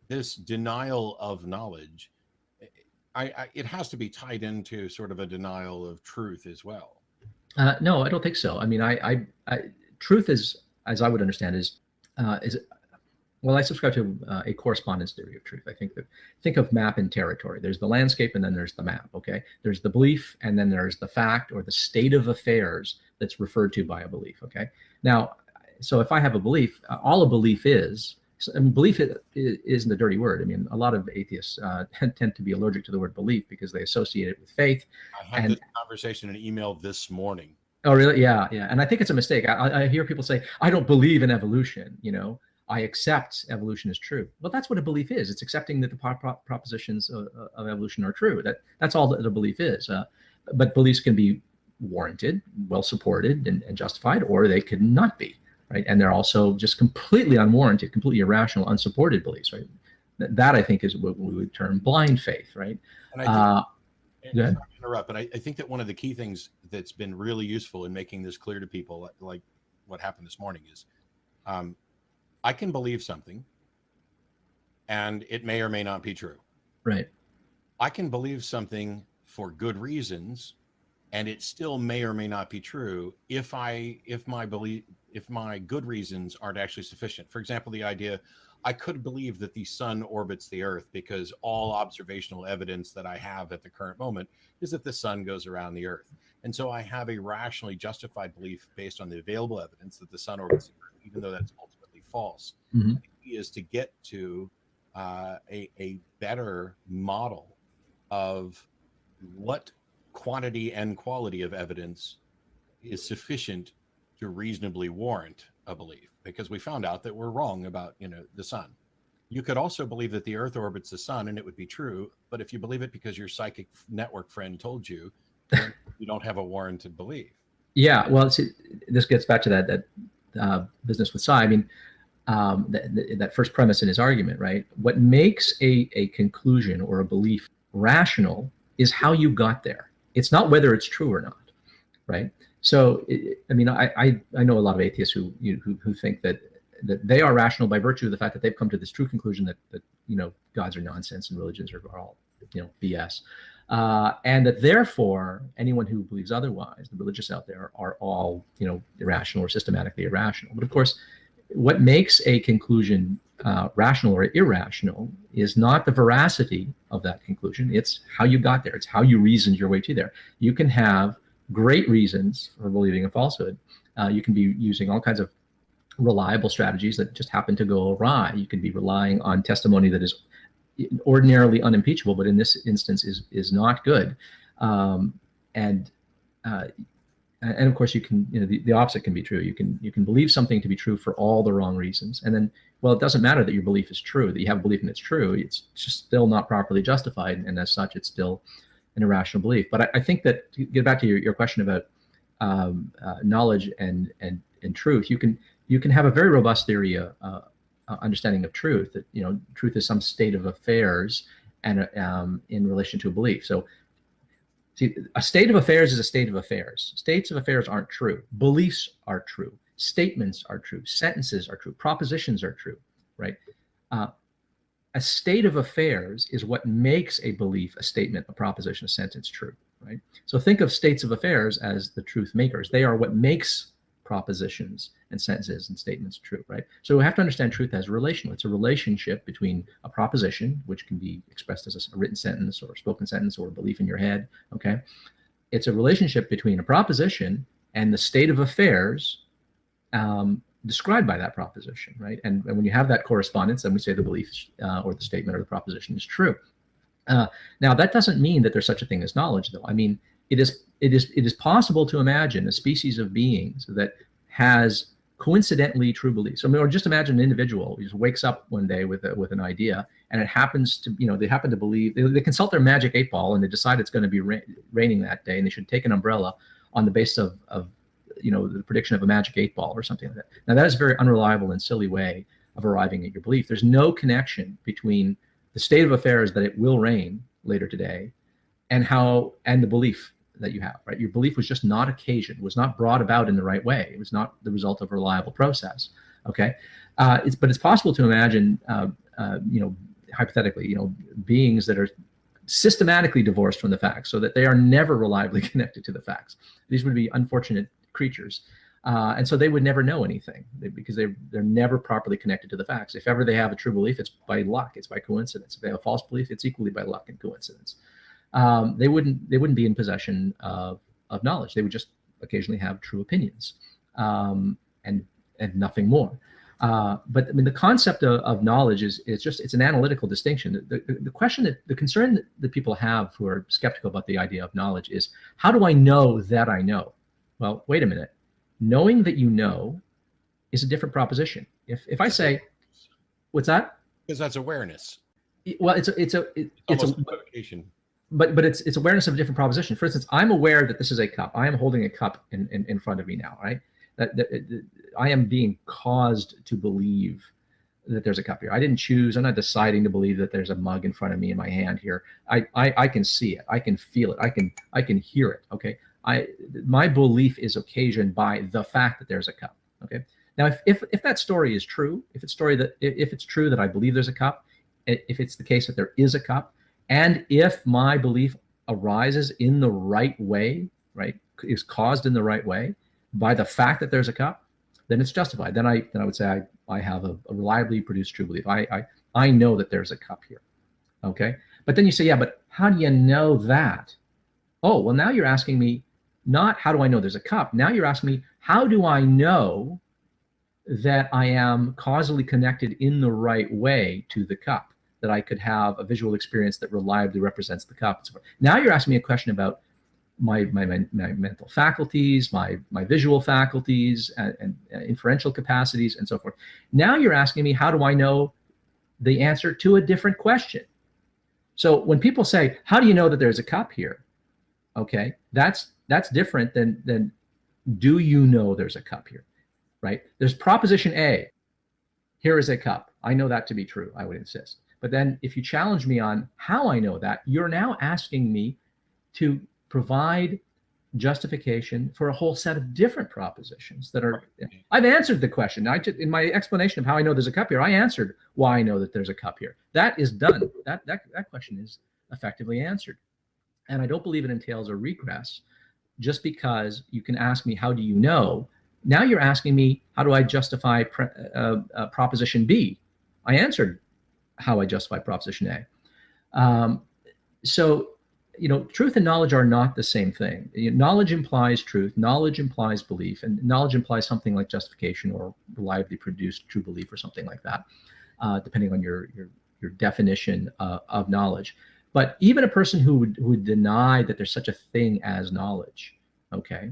This denial of knowledge, it has to be tied into sort of a denial of truth as well. No, I don't think so. I mean, truth is, as I would understand, well, I subscribe to a correspondence theory of truth. Think of map and territory. There's the landscape, and then there's the map. Okay, there's the belief, and then there's the fact or the state of affairs that's referred to by a belief. Okay, now, so if I have a belief, all a belief is. Belief isn't a dirty word. I mean, a lot of atheists tend to be allergic to the word belief because they associate it with faith. I had this conversation in an email this morning. Oh, really? Yeah. And I think it's a mistake. I hear people say, I don't believe in evolution. I accept evolution is true. Well, that's what a belief is. It's accepting that the propositions of evolution are true. That's all that a belief is. But beliefs can be warranted, well supported, and justified, or they could not be. Right, and they're also just completely unwarranted, completely irrational, unsupported beliefs. Right, that I think is what we would term blind faith. Right. And I think, go ahead. Interrupt, but I think that one of the key things that's been really useful in making this clear to people, like what happened this morning, is I can believe something, and it may or may not be true. Right. I can believe something for good reasons, and it still may or may not be true if my good reasons aren't actually sufficient. For example, the idea, I could believe that the sun orbits the earth because all observational evidence that I have at the current moment is that the sun goes around the earth. And so I have a rationally justified belief based on the available evidence that the sun orbits the earth, even though that's ultimately false. Mm-hmm. The key is to get to a better model of what quantity and quality of evidence is sufficient to reasonably warrant a belief, because we found out that we're wrong about the sun. You could also believe that the earth orbits the sun and it would be true, but if you believe it because your psychic network friend told you, then you don't have a warranted belief. Yeah, well, see, this gets back to that business with psi. I mean, that first premise in his argument, right? What makes a conclusion or a belief rational is how you got there. It's not whether it's true or not, right? So, I mean, I know a lot of atheists who think that they are rational by virtue of the fact that they've come to this true conclusion that gods are nonsense and religions are all BS, and that therefore anyone who believes otherwise, the religious out there, are all irrational or systematically irrational. But of course, what makes a conclusion rational or irrational is not the veracity of that conclusion. It's how you got there. It's how you reasoned your way to there. You can have great reasons for believing a falsehood. You can be using all kinds of reliable strategies that just happen to go awry. You can be relying on testimony that is ordinarily unimpeachable, but in this instance is not good. And of course, you can the opposite can be true. You can believe something to be true for all the wrong reasons, and then, well, it doesn't matter that your belief is true, that you have a belief and it's true. It's just still not properly justified, and as such, it's still an irrational belief. But I think that, to get back to your question about knowledge and truth, you can have a very robust theory, understanding of truth. That truth is some state of affairs, and in relation to a belief. So, see, a state of affairs is a state of affairs. States of affairs aren't true. Beliefs are true. Statements are true. Sentences are true. Propositions are true. Right. A state of affairs is what makes a belief, a statement, a proposition, a sentence true, right? So think of states of affairs as the truth makers. They are what makes propositions and sentences and statements true, right? So we have to understand truth as relational. It's a relationship between a proposition, which can be expressed as a written sentence or a spoken sentence or a belief in your head, okay? It's a relationship between a proposition and the state of affairs described by that proposition, right? And when you have that correspondence, then we say the belief or the statement or the proposition is true. Now, that doesn't mean that there's such a thing as knowledge, though. I mean, it is possible to imagine a species of beings that has coincidentally true beliefs. I mean, or just imagine an individual who just wakes up one day with an idea, and it happens to, they happen to believe, they consult their magic 8-ball and they decide it's going to be raining that day, and they should take an umbrella on the basis of the prediction of a magic 8-ball or something like that. Now, that is a very unreliable and silly way of arriving at your belief. There's no connection between the state of affairs that it will rain later today and the belief that you have, right? Your belief was just not occasioned, was not brought about in the right way. It was not the result of a reliable process. Okay, but it's possible to imagine, hypothetically, beings that are systematically divorced from the facts, so that they are never reliably connected to the facts. These would be unfortunate creatures, and so they would never know anything because they're never properly connected to the facts. If ever they have a true belief, it's by luck, it's by coincidence. If they have a false belief, it's equally by luck and coincidence. They wouldn't be in possession of knowledge. They would just occasionally have true opinions, and nothing more. But I mean, the concept of knowledge it's an analytical distinction. The concern that people have who are skeptical about the idea of knowledge is, how do I know that I know? Well, wait a minute. Knowing that you know is a different proposition. If I say, what's that? Because that's awareness. Well, it's a equivocation. But it's awareness of a different proposition. For instance, I'm aware that this is a cup. I am holding a cup in front of me now, right? That I am being caused to believe that there's a cup here. I didn't choose. I'm not deciding to believe that there's a mug in front of me in my hand here. I can see it. I can feel it. I can hear it. Okay. My belief is occasioned by the fact that there's a cup. Okay. Now, if that story is true, if it's true that I believe there's a cup, if it's the case that there is a cup, and if my belief arises in the right way, right, is caused in the right way by the fact that there's a cup, then it's justified. Then I would say I have a reliably produced true belief. I know that there's a cup here. Okay. But then you say, yeah, but how do you know that? Oh, well, now you're asking me not how do I know there's a cup. Now you're asking me, how do I know that I am causally connected in the right way to the cup, that I could have a visual experience that reliably represents the cup? Now you're asking me a question about my mental faculties, my visual faculties, and inferential capacities, and so forth. Now you're asking me, how do I know the answer to a different question? So when people say, how do you know that there's a cup here? Okay, that's different than do you know there's a cup here, right? There's proposition A, here is a cup. I know that to be true, I would insist. But then if you challenge me on how I know that, you're now asking me to provide justification for a whole set of different propositions that are, I've answered the question. In my explanation of how I know there's a cup here, I answered why I know that there's a cup here. That is done. That question is effectively answered. And I don't believe it entails a regress just because you can ask me, how do you know? Now you're asking me, how do I justify proposition B? I answered how I justify proposition A. So, truth and knowledge are not the same thing. Knowledge implies truth, knowledge implies belief, and knowledge implies something like justification or reliably produced true belief or something like that, depending on your definition of knowledge. But even a person who would deny that there's such a thing as knowledge, okay,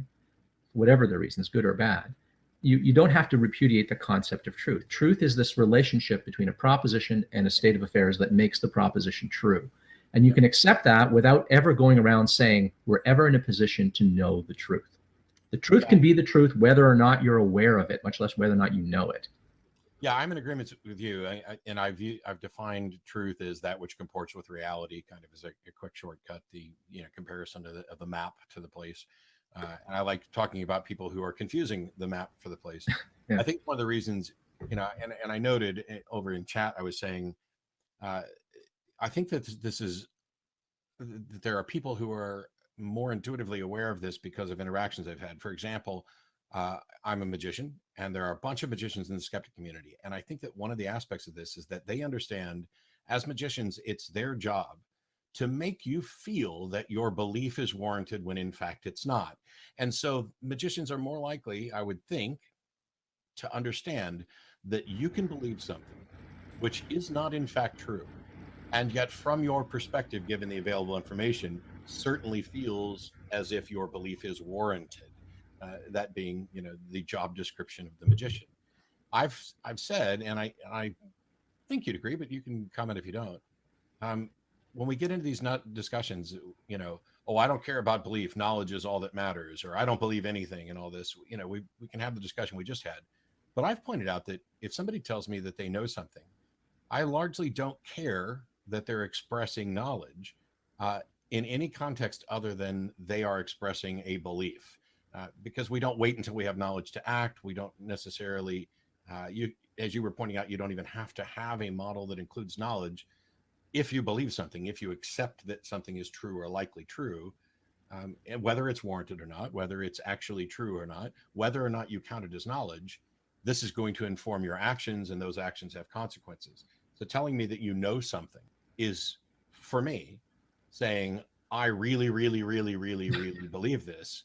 whatever the reasons, good or bad, you don't have to repudiate the concept of truth. Truth is this relationship between a proposition and a state of affairs that makes the proposition true. And you can accept that without ever going around saying we're ever in a position to know the truth. The truth can be the truth whether or not you're aware of it, much less whether or not you know it. Yeah, I'm in agreement with you. I've defined truth as that which comports with reality, kind of as a quick shortcut, the comparison of the map to the place. And I like talking about people who are confusing the map for the place. Yeah. I think one of the reasons, and I noted over in chat, I was saying, I think that that there are people who are more intuitively aware of this because of interactions I've had. For example, I'm a magician, and there are a bunch of magicians in the skeptic community. And I think that one of the aspects of this is that they understand, as magicians, it's their job to make you feel that your belief is warranted when in fact it's not. And so magicians are more likely, I would think, to understand that you can believe something which is not in fact true, and yet from your perspective, given the available information, certainly feels as if your belief is warranted. That being, the job description of the magician. I've said, and I think you'd agree, but you can comment if you don't. When we get into these discussions, oh, I don't care about belief, knowledge is all that matters, or I don't believe anything, and all this. We can have the discussion we just had, but I've pointed out that if somebody tells me that they know something, I largely don't care that they're expressing knowledge in any context other than they are expressing a belief, because we don't wait until we have knowledge to act. We don't necessarily, as you were pointing out, you don't even have to have a model that includes knowledge. If you believe something, if you accept that something is true or likely true, and whether it's warranted or not, whether it's actually true or not, whether or not you count it as knowledge, this is going to inform your actions, and those actions have consequences. So telling me that you know something is, for me, saying, I really, really, really, really, really believe this.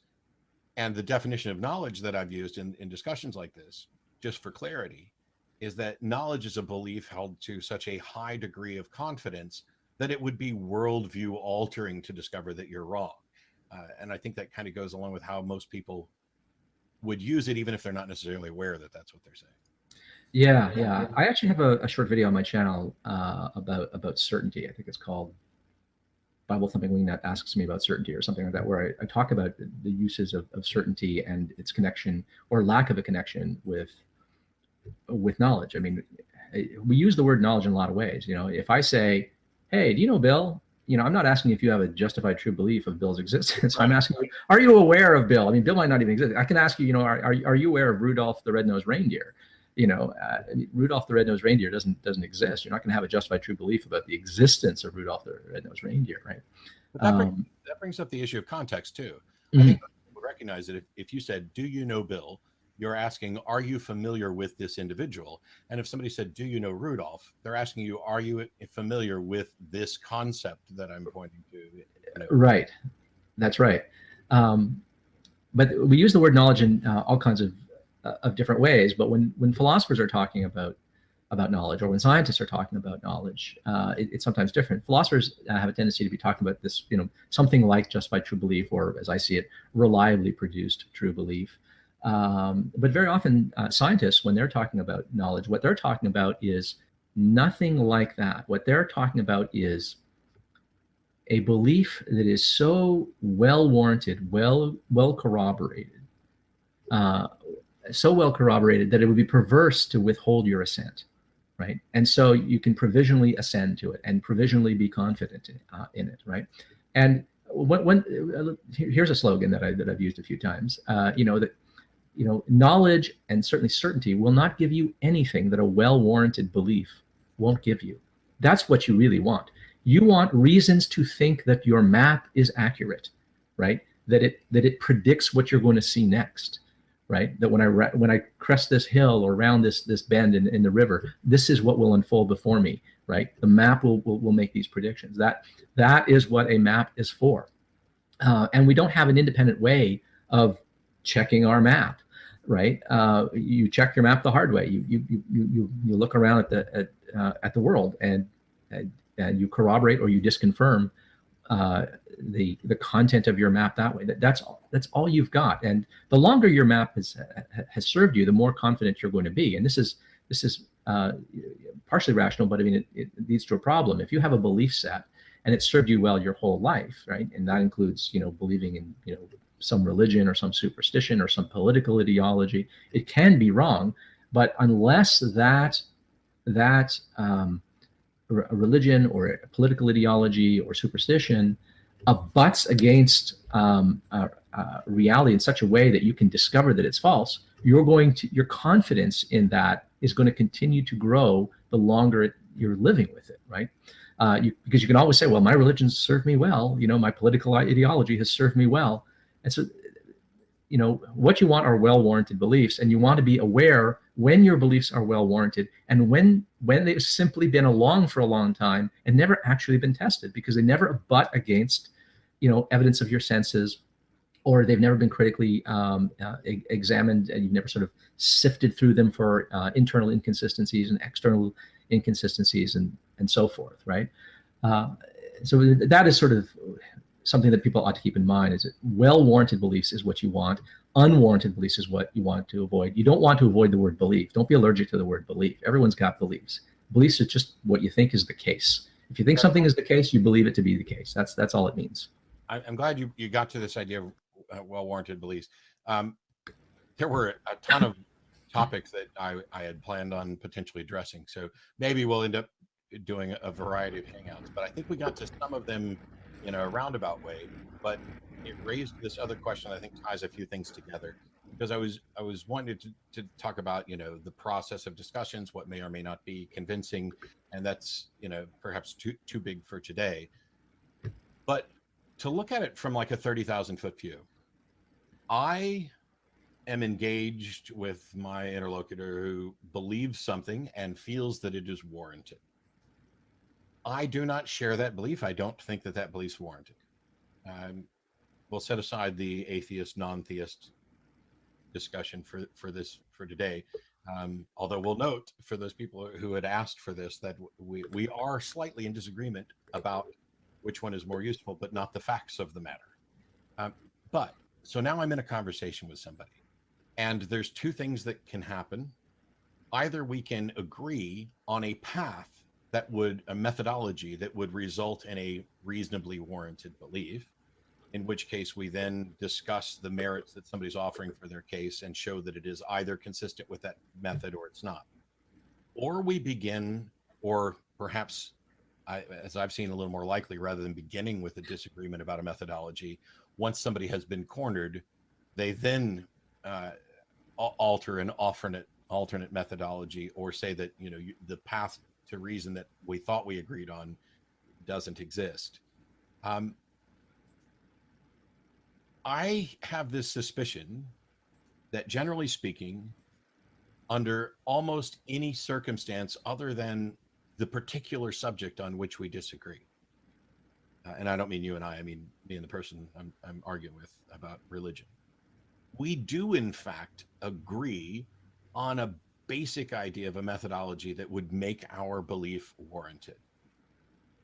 And the definition of knowledge that I've used in discussions like this, just for clarity, is that knowledge is a belief held to such a high degree of confidence that it would be worldview altering to discover that you're wrong. And I think that kind of goes along with how most people would use it, even if they're not necessarily aware that that's what they're saying. Yeah. I actually have a short video on my channel about certainty. I think it's called Bible Thumping Wing That Asks Me About Certainty, or something like that, where I talk about the uses of certainty and its connection or lack of a connection with knowledge. I mean, we use the word knowledge in a lot of ways. If I say, hey, do you know Bill? I'm not asking if you have a justified true belief of Bill's existence. I'm asking you, are you aware of Bill? I mean, Bill might not even exist. I can ask you, are you aware of Rudolph the Red-Nosed Reindeer? Rudolph the Red-Nosed Reindeer doesn't exist. You're not going to have a justified true belief about the existence of Rudolph the Red-Nosed Reindeer, right? But that brings up the issue of context too. I think we recognize that if you said, do you know Bill? You're asking, are you familiar with this individual? And if somebody said, do you know Rudolph? They're asking you, are you familiar with this concept that I'm pointing to? Right. That's right. But we use the word knowledge in all kinds of different ways. But when philosophers are talking about knowledge, or when scientists are talking about knowledge, it's sometimes different. Philosophers have a tendency to be talking about this, something like justified true belief, or, as I see it, reliably produced true belief. But very often scientists, when they're talking about knowledge, what they're talking about is nothing like that. What they're talking about is a belief that is so well warranted, well corroborated, so well corroborated that it would be perverse to withhold your assent, right? And so you can provisionally assent to it and provisionally be confident in it, right? And here's a slogan that I've used a few times. Knowledge and certainly certainty will not give you anything that a well-warranted belief won't give you. That's what you really want. You want reasons to think that your map is accurate, right? That it predicts what you're going to see next, right? That when I crest this hill or round this bend in the river, this is what will unfold before me, right? The map will make these predictions. That is what a map is for. And we don't have an independent way of checking our map, right? You check your map the hard way. You look around at the world and you corroborate or you disconfirm the content of your map that way. That's all you've got. And the longer your map has served you, the more confident you're going to be. And this is partially rational, but I mean it leads to a problem. If you have a belief set and it's served you well your whole life, right? And that includes believing in some religion or some superstition or some political ideology. It can be wrong, but unless that a religion or a political ideology or superstition abuts against reality in such a way that you can discover that it's false, your confidence in that is going to continue to grow the longer you're living with it, right? Because you can always say, well, my religion served me well, my political ideology has served me well. And so, what you want are well-warranted beliefs, and you want to be aware when your beliefs are well-warranted and when they've simply been along for a long time and never actually been tested because they never abut against, evidence of your senses, or they've never been critically examined, and you've never sort of sifted through them for internal inconsistencies and external inconsistencies and so forth, right? So that is sort of something that people ought to keep in mind is that well-warranted beliefs is what you want. Unwarranted beliefs is what you want to avoid. You don't want to avoid the word belief. Don't be allergic to the word belief. Everyone's got beliefs. Beliefs are just what you think is the case. If you think something is the case, you believe it to be the case. That's all it means. I'm glad you got to this idea of well-warranted beliefs. There were a ton of topics that I had planned on potentially addressing. So maybe we'll end up doing a variety of hangouts, but I think we got to some of them in a roundabout way, but it raised this other question I think ties a few things together, because I was wanting to talk about, the process of discussions, what may or may not be convincing, and that's, perhaps too big for today. But to look at it from like a 30,000-foot view, I am engaged with my interlocutor who believes something and feels that it is warranted. I do not share that belief. I don't think that that belief's warranted. We'll set aside the atheist, non-theist discussion for today. Although we'll note for those people who had asked for this that we are slightly in disagreement about which one is more useful, but not the facts of the matter. So now I'm in a conversation with somebody, and there's two things that can happen. Either we can agree on a path a methodology that would result in a reasonably warranted belief, in which case we then discuss the merits that somebody's offering for their case and show that it is either consistent with that method or it's not. Or we begin, or perhaps, as I've seen, a little more likely, rather than beginning with a disagreement about a methodology, once somebody has been cornered, they then alter an alternate methodology, or say that the path to reason that we thought we agreed on doesn't exist. I have this suspicion that, generally speaking, under almost any circumstance other than the particular subject on which we disagree, and I don't mean you and I mean me and the person I'm arguing with about religion, we do in fact agree on a basic idea of a methodology that would make our belief warranted.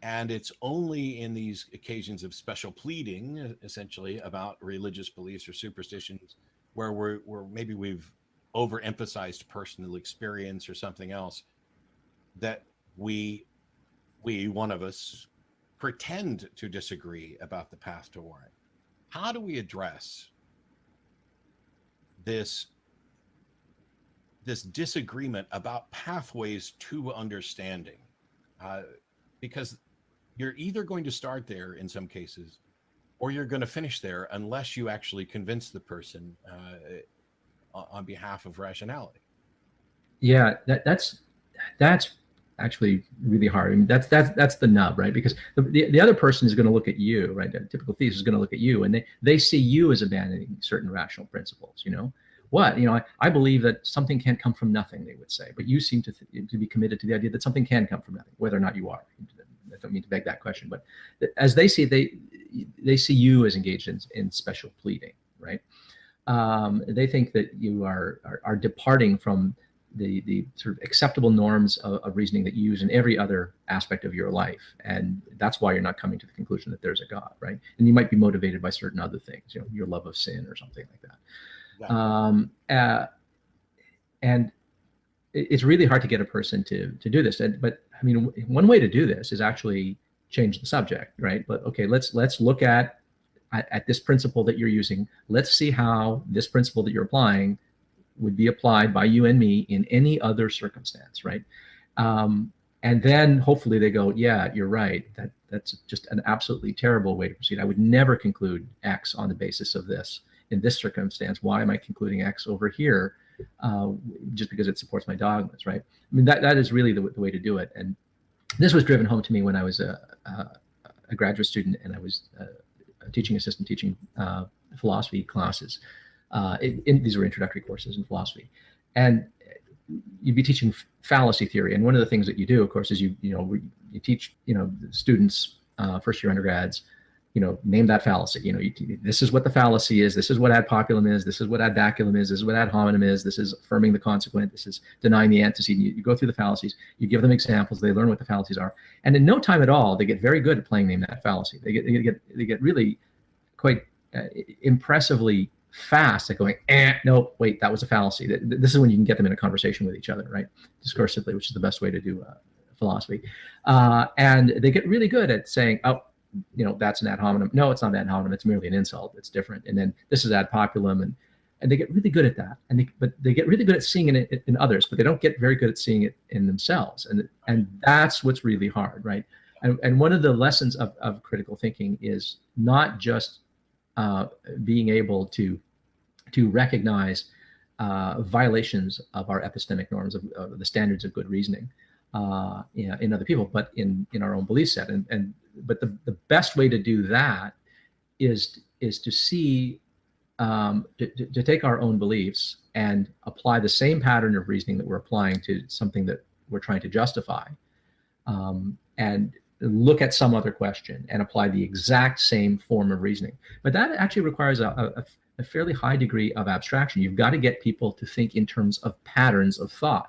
And it's only in these occasions of special pleading, essentially, about religious beliefs or superstitions, where maybe we've overemphasized personal experience or something else, that we one of us pretend to disagree about the path to warrant. How do we address this disagreement about pathways to understanding? Because you're either going to start there in some cases, or you're going to finish there unless you actually convince the person on behalf of rationality. Yeah, that's actually really hard. I mean, that's the nub, right? Because the other person is going to look at you, right? The typical theist is going to look at you, and they see you as abandoning certain rational principles. I believe that something can't come from nothing, they would say, but you seem to be committed to the idea that something can come from nothing, whether or not you are. I don't mean to beg that question, but as they see, they see you as engaged in special pleading, right? They think that you are departing from the sort of acceptable norms of reasoning that you use in every other aspect of your life, and that's why you're not coming to the conclusion that there's a God, right? And you might be motivated by certain other things, your love of sin or something like that. And it's really hard to get a person to do this. But I mean, one way to do this is actually change the subject, right? But okay, let's look at this principle that you're using. Let's see how this principle that you're applying would be applied by you and me in any other circumstance, right? And then hopefully they go, yeah, you're right. That's just an absolutely terrible way to proceed. I would never conclude X on the basis of this. In this circumstance, why am I concluding X over here just because it supports my dogmas, right? I mean, that is really the way to do it. And this was driven home to me when I was a graduate student and I was a teaching assistant teaching philosophy classes. These were introductory courses in philosophy. And you'd be teaching fallacy theory. And one of the things that you do, of course, is you teach students, first-year undergrads, name that fallacy. This is what the fallacy is. This is what ad populum is. This is what ad baculum is. This is what ad hominem is. This is affirming the consequent. This is denying the antecedent. You go through the fallacies. You give them examples. They learn what the fallacies are, and in no time at all, they get very good at playing name that fallacy. They get really quite impressively fast at going, no, wait, that was a fallacy. This is when you can get them in a conversation with each other, right? Discursively, which is the best way to do philosophy. And they get really good at saying, oh, that's an ad hominem. No, it's not an ad hominem. It's merely an insult. It's different. And then this is ad populum. And they get really good at that. But they get really good at seeing it in others, but they don't get very good at seeing it in themselves. And that's what's really hard, right? And one of the lessons of critical thinking is not just being able to recognize violations of our epistemic norms, of the standards of good reasoning in other people, but in our own belief set. But the best way to do that is to see, to take our own beliefs and apply the same pattern of reasoning that we're applying to something that we're trying to justify, and look at some other question and apply the exact same form of reasoning. But that actually requires a fairly high degree of abstraction. You've got to get people to think in terms of patterns of thought.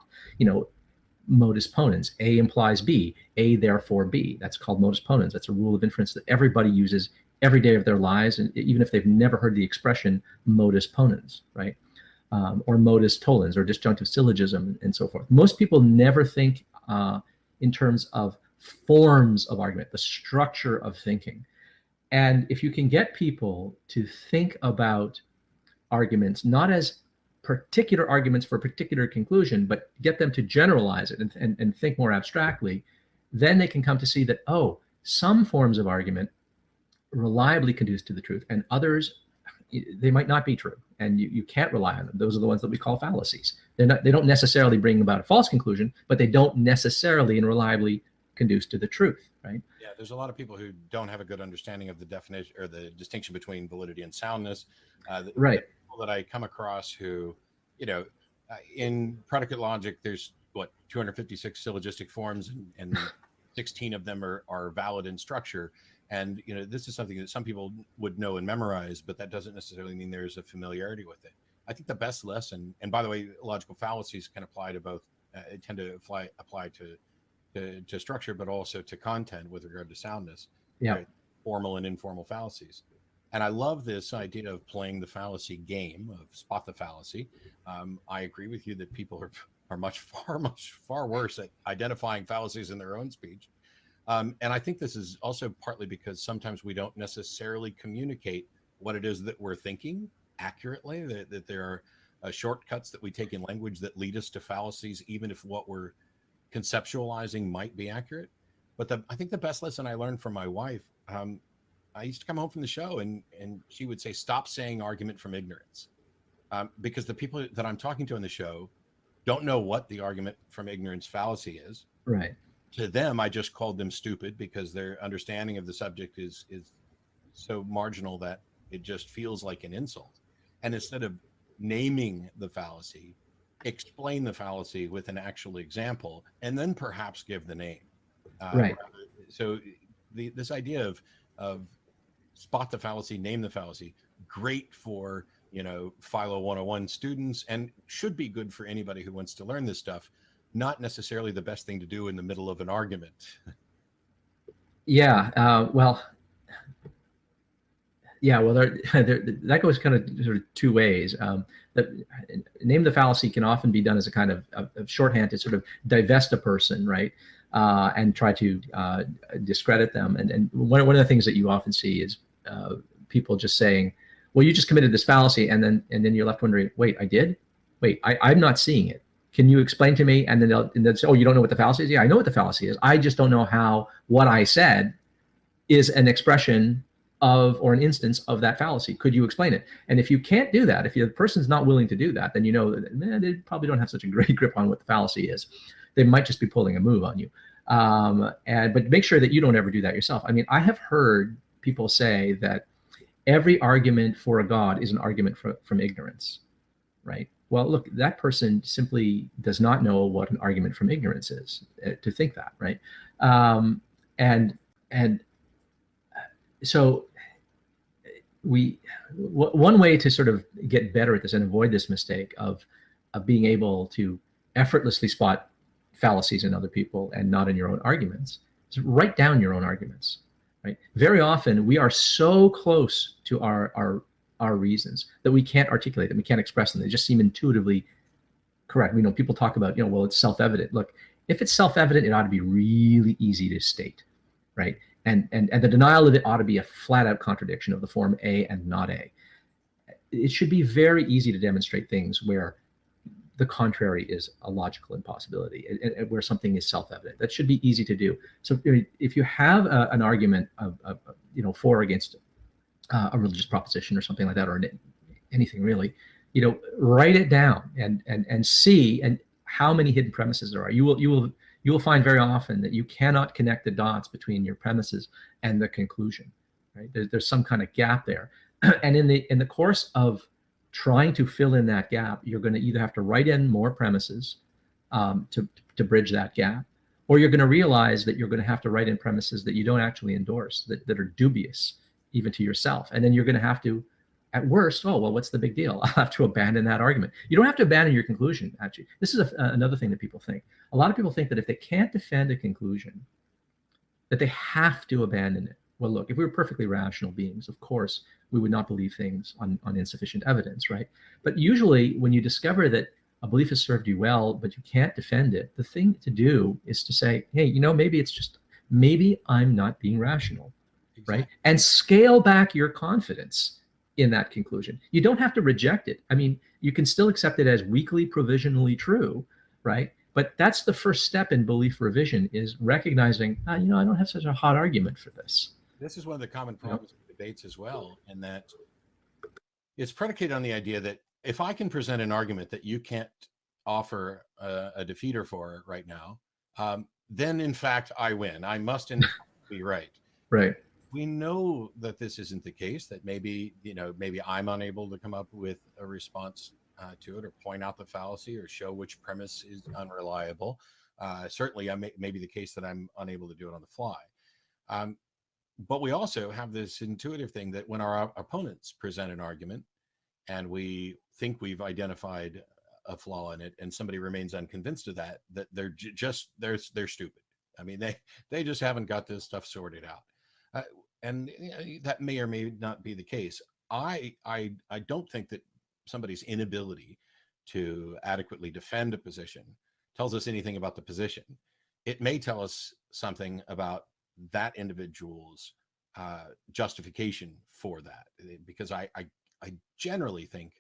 Modus ponens, A implies B, A therefore B. That's called modus ponens. That's a rule of inference that everybody uses every day of their lives, and even if they've never heard the expression modus ponens, right? Or modus tollens, or disjunctive syllogism, and so forth. Most people never think in terms of forms of argument, the structure of thinking. And if you can get people to think about arguments not as particular arguments for a particular conclusion, but get them to generalize it and think more abstractly, then they can come to see that, oh, some forms of argument reliably conduce to the truth, and others, they might not be true, and you can't rely on them. Those are the ones that we call fallacies. They don't necessarily bring about a false conclusion, but they don't necessarily and reliably conduce to the truth, right? Yeah, there's a lot of people who don't have a good understanding of the definition or the distinction between validity and soundness. Right. The people that I come across who, in predicate logic, there's 256 syllogistic forms, and 16 of them are valid in structure. And this is something that some people would know and memorize, but that doesn't necessarily mean there's a familiarity with it. I think the best lesson, and by the way, logical fallacies can apply to both, tend to apply to structure, but also to content with regard to soundness. Yeah. Right? Formal and informal fallacies. And I love this idea of playing the fallacy game, of spot the fallacy. I agree with you that people are much far worse at identifying fallacies in their own speech. And I think this is also partly because sometimes we don't necessarily communicate what it is that we're thinking accurately, that there are shortcuts that we take in language that lead us to fallacies, even if what we're conceptualizing might be accurate. But I think the best lesson I learned from my wife, I used to come home from the show and she would say, stop saying argument from ignorance. Because the people that I'm talking to on the show don't know what the argument from ignorance fallacy is. Right. To them, I just called them stupid because their understanding of the subject is so marginal that it just feels like an insult. And instead of naming the fallacy, explain the fallacy with an actual example, and then perhaps give the name. Right. So this idea of spot the fallacy, name the fallacy, great for Philo 101 students, and should be good for anybody who wants to learn this stuff. Not necessarily the best thing to do in the middle of an argument. Yeah. Well, that goes kind of sort of two ways. Name the fallacy can often be done as a kind of shorthand to sort of divest a person, right? And try to discredit them. And one of the things that you often see is people just saying, well, you just committed this fallacy. And then you're left wondering, wait, I did? Wait, I'm not seeing it. Can you explain to me? And then they'll say, oh, you don't know what the fallacy is? Yeah, I know what the fallacy is. I just don't know how what I said is an expression of, or an instance of that fallacy. Could you explain it? And if you can't do that, if the person's not willing to do that, then you know that they probably don't have such a great grip on what the fallacy is. They might just be pulling a move on you. But make sure that you don't ever do that yourself. I mean, I have heard people say that every argument for a God is an argument from ignorance, right? Well, look, that person simply does not know what an argument from ignorance is to think that, right? So one way to sort of get better at this and avoid this mistake of being able to effortlessly spot fallacies in other people and not in your own arguments is write down your own arguments. Right? Very often we are so close to our reasons that we can't articulate them, we can't express them. They just seem intuitively correct. We know people talk about, well, it's self-evident. Look, if it's self-evident, it ought to be really easy to state, right? And the denial of it ought to be a flat-out contradiction of the form A and not A. It should be very easy to demonstrate things where the contrary is a logical impossibility, and where something is self-evident. That should be easy to do. So if you have an argument of for or against a religious proposition or something like that, or anything really, write it down and see and how many hidden premises there are. You will find very often that you cannot connect the dots between your premises and the conclusion. Right? There's some kind of gap there, and in the course of trying to fill in that gap, you're going to either have to write in more premises to bridge that gap, or you're going to realize that you're going to have to write in premises that you don't actually endorse, that are dubious even to yourself. And then you're going to have to, at worst, what's the big deal? I'll have to abandon that argument. You don't have to abandon your conclusion, actually. This is another thing that people think. A lot of people think that if they can't defend a conclusion, that they have to abandon it. Well, look, if we were perfectly rational beings, of course, we would not believe things on insufficient evidence, right? But usually when you discover that a belief has served you well, but you can't defend it, the thing to do is to say, hey, maybe I'm not being rational, exactly. Right? And scale back your confidence in that conclusion. You don't have to reject it. I mean, you can still accept it as weakly provisionally true, right? But that's the first step in belief revision, is recognizing, I don't have such a hot argument for this. This is one of the common problems with debates as well, in that it's predicated on the idea that if I can present an argument that you can't offer a defeater for right now, then in fact I win. I must in fact be right. Right. We know that this isn't the case, that maybe I'm unable to come up with a response to it, or point out the fallacy, or show which premise is unreliable. Certainly, it may be the case that I'm unable to do it on the fly. But we also have this intuitive thing that when our opponents present an argument and we think we've identified a flaw in it, and somebody remains unconvinced of that they're stupid. I mean, they just haven't got this stuff sorted out. And that may or may not be the case. I don't think that somebody's inability to adequately defend a position tells us anything about the position. It may tell us something about that individual's justification for that, because I generally think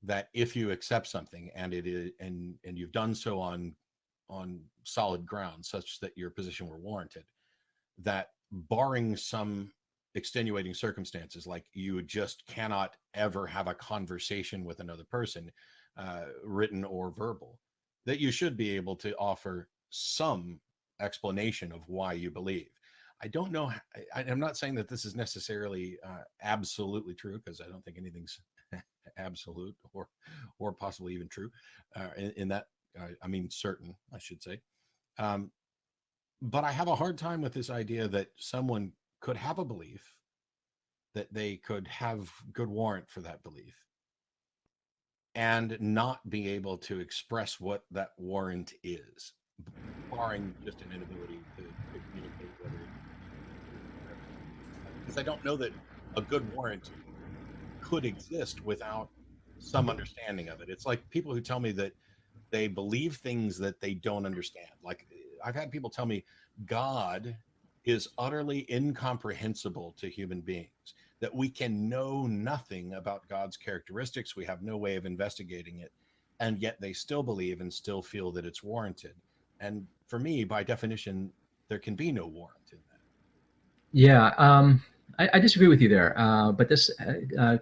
that if you accept something and it is and you've done so on solid ground such that your position were warranted, that barring some extenuating circumstances, like you just cannot ever have a conversation with another person, written or verbal, that you should be able to offer some explanation of why you believe. I don't know. I'm not saying that this is necessarily absolutely true, because I don't think anything's absolute or possibly even true in that. I mean, certain, I should say. But I have a hard time with this idea that someone could have a belief, that they could have good warrant for that belief, and not be able to express what that warrant is, barring just an inability to communicate whether it, because I don't know that a good warrant could exist without some understanding of it. It's like people who tell me that they believe things that they don't understand. Like, I've had people tell me God is utterly incomprehensible to human beings, that we can know nothing about God's characteristics. We have no way of investigating it. And yet they still believe and still feel that it's warranted. And for me, by definition, there can be no warrant in that. Yeah, I disagree with you there. But this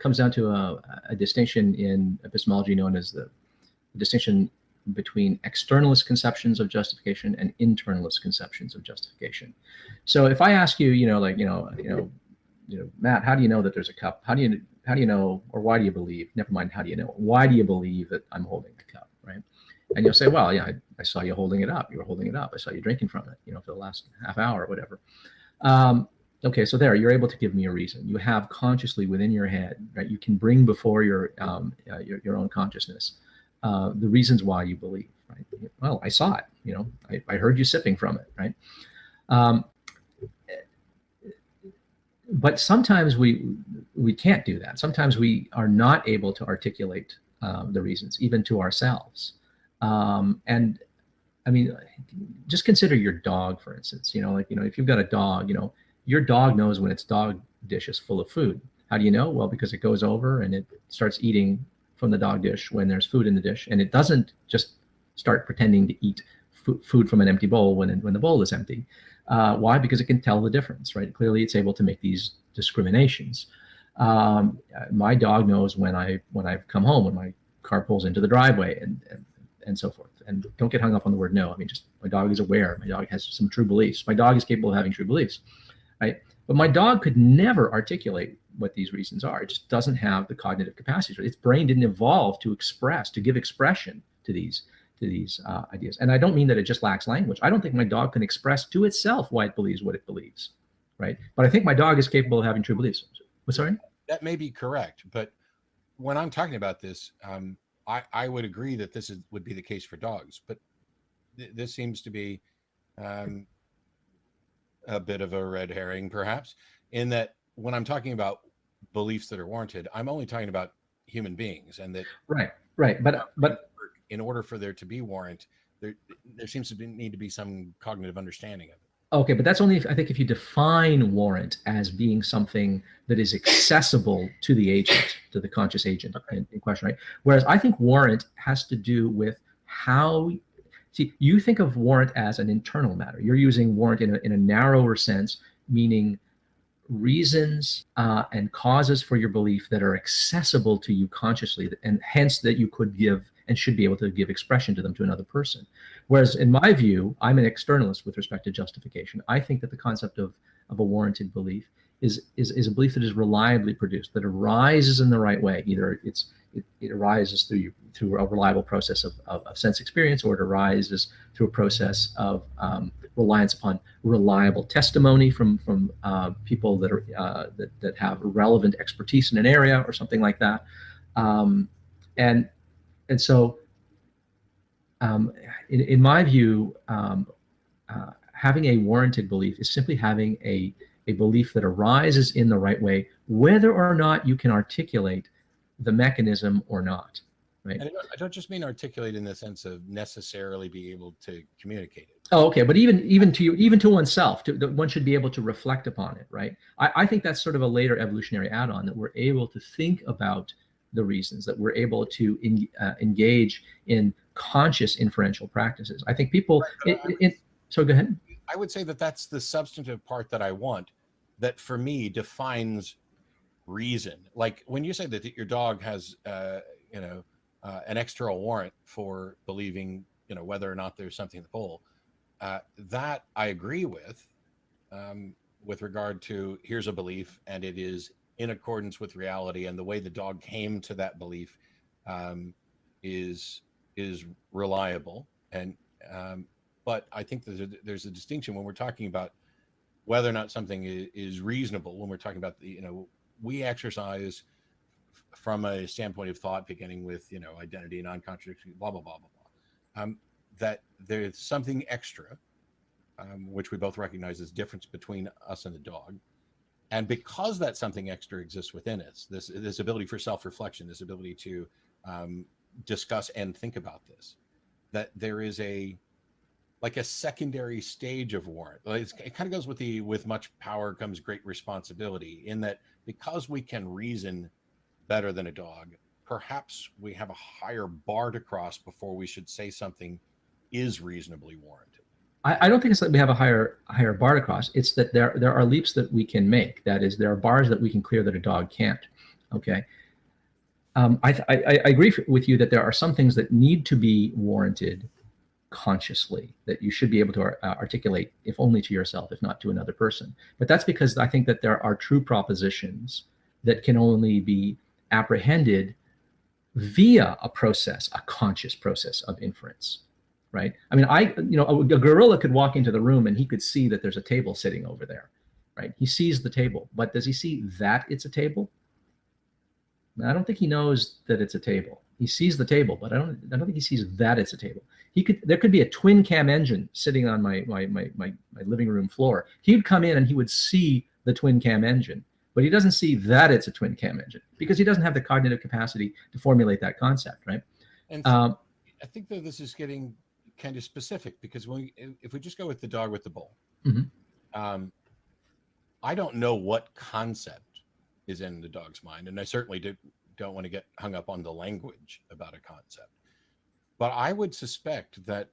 comes down to a distinction in epistemology known as the distinction between externalist conceptions of justification and internalist conceptions of justification. So if I ask you, Matt, how do you know that there's a cup? How do you know, or why do you believe? Never mind, how do you know? Why do you believe that I'm holding the cup, right? And you'll say, well, yeah, I saw you holding it up. You were holding it up. I saw you drinking from it, for the last half hour or whatever. Okay, so there, you're able to give me a reason. You have consciously within your head, right? You can bring before your own consciousness the reasons why you believe, right? Well, I saw it, I heard you sipping from it, right? Um, but sometimes we can't do that. Sometimes we are not able to articulate the reasons, even to ourselves. And I mean, just consider your dog, for instance. If you've got a dog, your dog knows when its dog dish is full of food. How do you know? Well, because it goes over and it starts eating from the dog dish when there's food in the dish, and it doesn't just start pretending to eat food from an empty bowl when the bowl is empty. Why? Because it can tell the difference, right? Clearly, it's able to make these discriminations. My dog knows when I've come home, when my car pulls into the driveway, and so forth. And don't get hung up on the word no. I mean, just my dog is aware. My dog has some true beliefs. My dog is capable of having true beliefs, right? But my dog could never articulate what these reasons are. It just doesn't have the cognitive capacities. Its brain didn't evolve to give expression to these ideas. And I don't mean that it just lacks language. I don't think my dog can express to itself why it believes what it believes, right? But I think my dog is capable of having true beliefs. Sorry? That may be correct, but when I'm talking about this, I would agree that would be the case for dogs, but this seems to be a bit of a red herring, perhaps, in that when I'm talking about beliefs that are warranted, I'm only talking about human beings, and that right. But in order for there to be warrant, there seems to need to be some cognitive understanding of it. Okay, but that's only, I think, if you define warrant as being something that is accessible to the agent, to the conscious agent in question, right? Whereas I think warrant has to do with how, you think of warrant as an internal matter. You're using warrant in a narrower sense, meaning reasons and causes for your belief that are accessible to you consciously, and hence that you could give and should be able to give expression to them to another person. Whereas in my view, I'm an externalist with respect to justification. I think that the concept of a warranted belief is a belief that is reliably produced, that arises in the right way. Either it arises through a reliable process of sense experience, or it arises through a process of reliance upon reliable testimony from people that are that have relevant expertise in an area, or something like that. And so, in my view, having a warranted belief is simply having a belief that arises in the right way, whether or not you can articulate the mechanism or not. Right? And I don't just mean articulate in the sense of necessarily be able to communicate it. Oh, okay, but even to oneself, one should be able to reflect upon it, right? I think that's sort of a later evolutionary add-on, that we're able to think about the reasons, that we're able to engage in conscious inferential practices. I think people. So go ahead. I would say that that's the substantive part that I want, that for me defines reason. Like when you say that your dog has, an external warrant for believing, whether or not there's something in the bowl, that I agree with regard to here's a belief and it is in accordance with reality, and the way the dog came to that belief is reliable. And but I think there's a distinction when we're talking about whether or not something is reasonable. When we're talking about we exercise from a standpoint of thought, beginning with identity, non-contradiction, blah blah blah blah blah. That there's something extra, which we both recognize as difference between us and the dog. And because that something extra exists within us, this ability for self-reflection, this ability to discuss and think about this, that there is a secondary stage of warrant. It kind of goes with much power comes great responsibility, in that because we can reason better than a dog, perhaps we have a higher bar to cross before we should say something is reasonably warranted. I don't think it's that we have a higher bar to cross. It's that there are leaps that we can make. That is, there are bars that we can clear that a dog can't. Okay. I agree with you that there are some things that need to be warranted consciously, that you should be able to articulate, if only to yourself, if not to another person. But that's because I think that there are true propositions that can only be apprehended via a conscious process of inference. Right? I mean, a gorilla could walk into the room and he could see that there's a table sitting over there, right? He sees the table, but does he see that it's a table? I don't think he knows that it's a table. He sees the table, but I don't think he sees that it's a table. There could be a twin cam engine sitting on my living room floor. He would come in and he would see the twin cam engine, but he doesn't see that it's a twin cam engine because he doesn't have the cognitive capacity to formulate that concept, right? And I think that this is getting kind of specific, because if we just go with the dog with the bowl, I don't know what concept is in the dog's mind, and I certainly don't want to get hung up on the language about a concept. But I would suspect that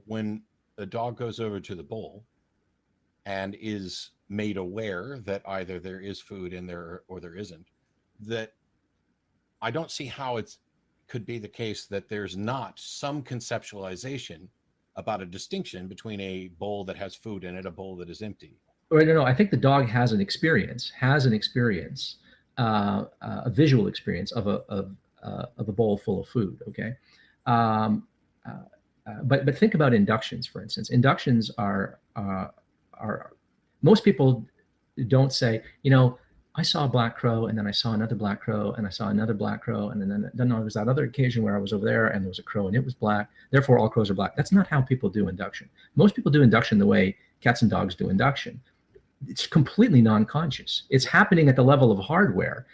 when a dog goes over to the bowl and is made aware that either there is food in there or there isn't, that I don't see how it could be the case that there's not some conceptualization about a distinction between a bowl that has food in it, a bowl that is empty. Or no, I think the dog has an experience, a visual experience of a bowl full of food. Okay, but think about inductions, for instance. Inductions are most people don't say, I saw a black crow, and then I saw another black crow, and I saw another black crow, and then there was that other occasion where I was over there and there was a crow and it was black, therefore all crows are black. That's not how people do induction. Most people do induction the way cats and dogs do induction. It's completely non-conscious. It's happening at the level of hardware.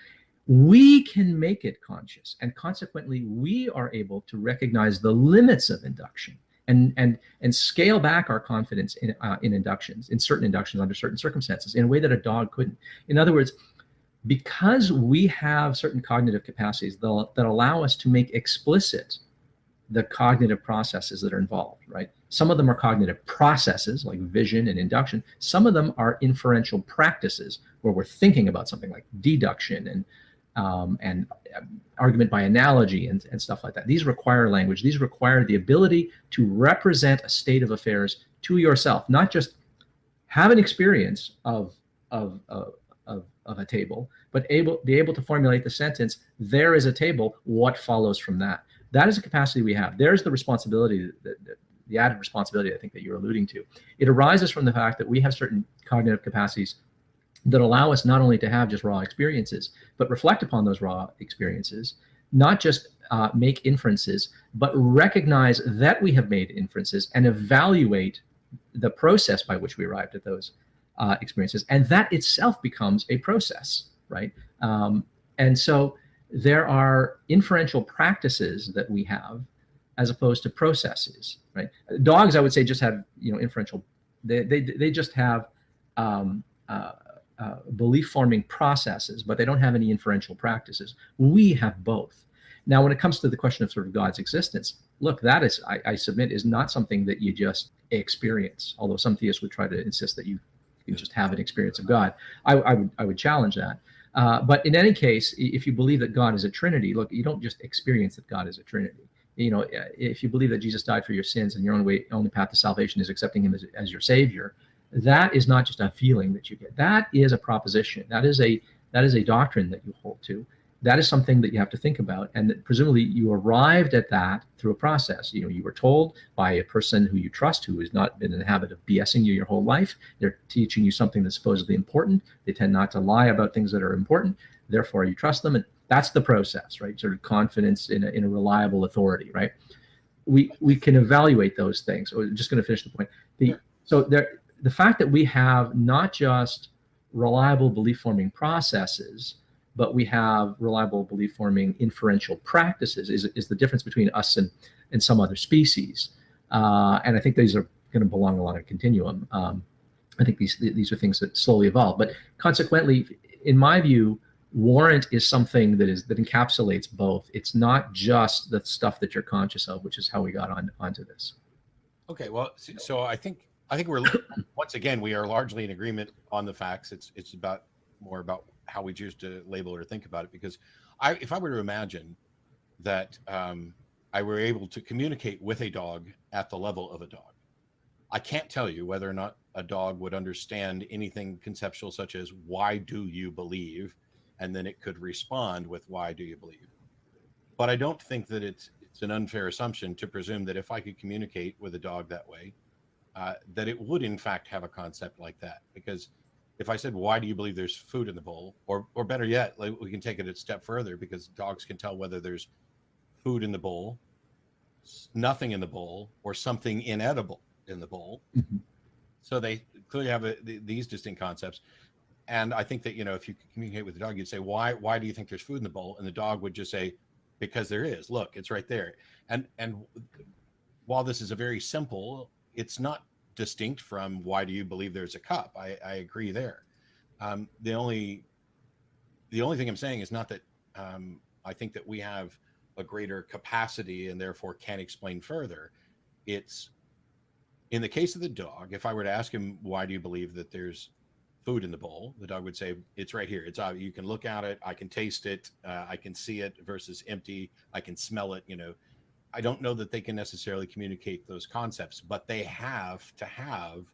We can make it conscious, and consequently we are able to recognize the limits of induction and scale back our confidence in inductions, in certain inductions under certain circumstances, in a way that a dog couldn't. In other words, because we have certain cognitive capacities that allow us to make explicit the cognitive processes that are involved, right? Some of them are cognitive processes like vision and induction. Some of them are inferential practices where we're thinking about something like deduction and argument by analogy and stuff like that. These require language. These require the ability to represent a state of affairs to yourself, not just have an experience of a table, but be able to formulate the sentence, there is a table, what follows from that? That is a capacity we have. There's the responsibility, the added responsibility I think that you're alluding to. It arises from the fact that we have certain cognitive capacities that allow us not only to have just raw experiences, but reflect upon those raw experiences, not just make inferences, but recognize that we have made inferences and evaluate the process by which we arrived at those experiences. And that itself becomes a process, right? And so there are inferential practices that we have as opposed to processes, right? Dogs, I would say, just have, inferential, they just have belief-forming processes, but they don't have any inferential practices. We have both. Now, when it comes to the question of sort of God's existence, look, that is, I submit, is not something that you just experience, although some theists would try to insist that you can just have an experience of God. I would challenge that. But in any case, if you believe that God is a Trinity, look, you don't just experience that God is a Trinity. If you believe that Jesus died for your sins and your only path to salvation is accepting him as your Savior, that is not just a feeling that you get. That is a proposition. That is a doctrine that you hold to. That is something that you have to think about, and that presumably you arrived at that through a process. You were told by a person who you trust, who has not been in the habit of BSing you your whole life. They're teaching you something that's supposedly important. They tend not to lie about things that are important. Therefore, you trust them, and that's the process, right? Sort of confidence in a reliable authority, right? We can evaluate those things. So I'm just going to finish the point. The fact that we have not just reliable belief-forming processes, but we have reliable belief-forming inferential practices is the difference between us and some other species. And I think these are going to belong along a continuum. I think these are things that slowly evolve. But consequently, in my view, warrant is something that encapsulates both. It's not just the stuff that you're conscious of, which is how we got onto this. Okay, well, so I think we're once again we are largely in agreement on the facts. It's more about how we choose to label or think about it. Because if I were to imagine that I were able to communicate with a dog at the level of a dog, I can't tell you whether or not a dog would understand anything conceptual such as "why do you believe," and then it could respond with "why do you believe." But I don't think that it's an unfair assumption to presume that if I could communicate with a dog that way, that it would in fact have a concept like that. Because if I said, why do you believe there's food in the bowl? Or better yet, like, we can take it a step further, because dogs can tell whether there's food in the bowl, nothing in the bowl, or something inedible in the bowl. Mm-hmm. So they clearly have these distinct concepts. And I think that, if you communicate with the dog, you'd say, why do you think there's food in the bowl? And the dog would just say, because there is. Look, it's right there. And while this is a very simple, it's not distinct from why do you believe there's a cup. I agree there. The only thing I'm saying is not that I think that we have a greater capacity and therefore can explain further. It's in the case of the dog, if I were to ask him, why do you believe that there's food in the bowl, the dog would say, it's right here. It's you can look at it, I can taste it, I can see it, versus empty, I can smell it. I don't know that they can necessarily communicate those concepts, but they have to have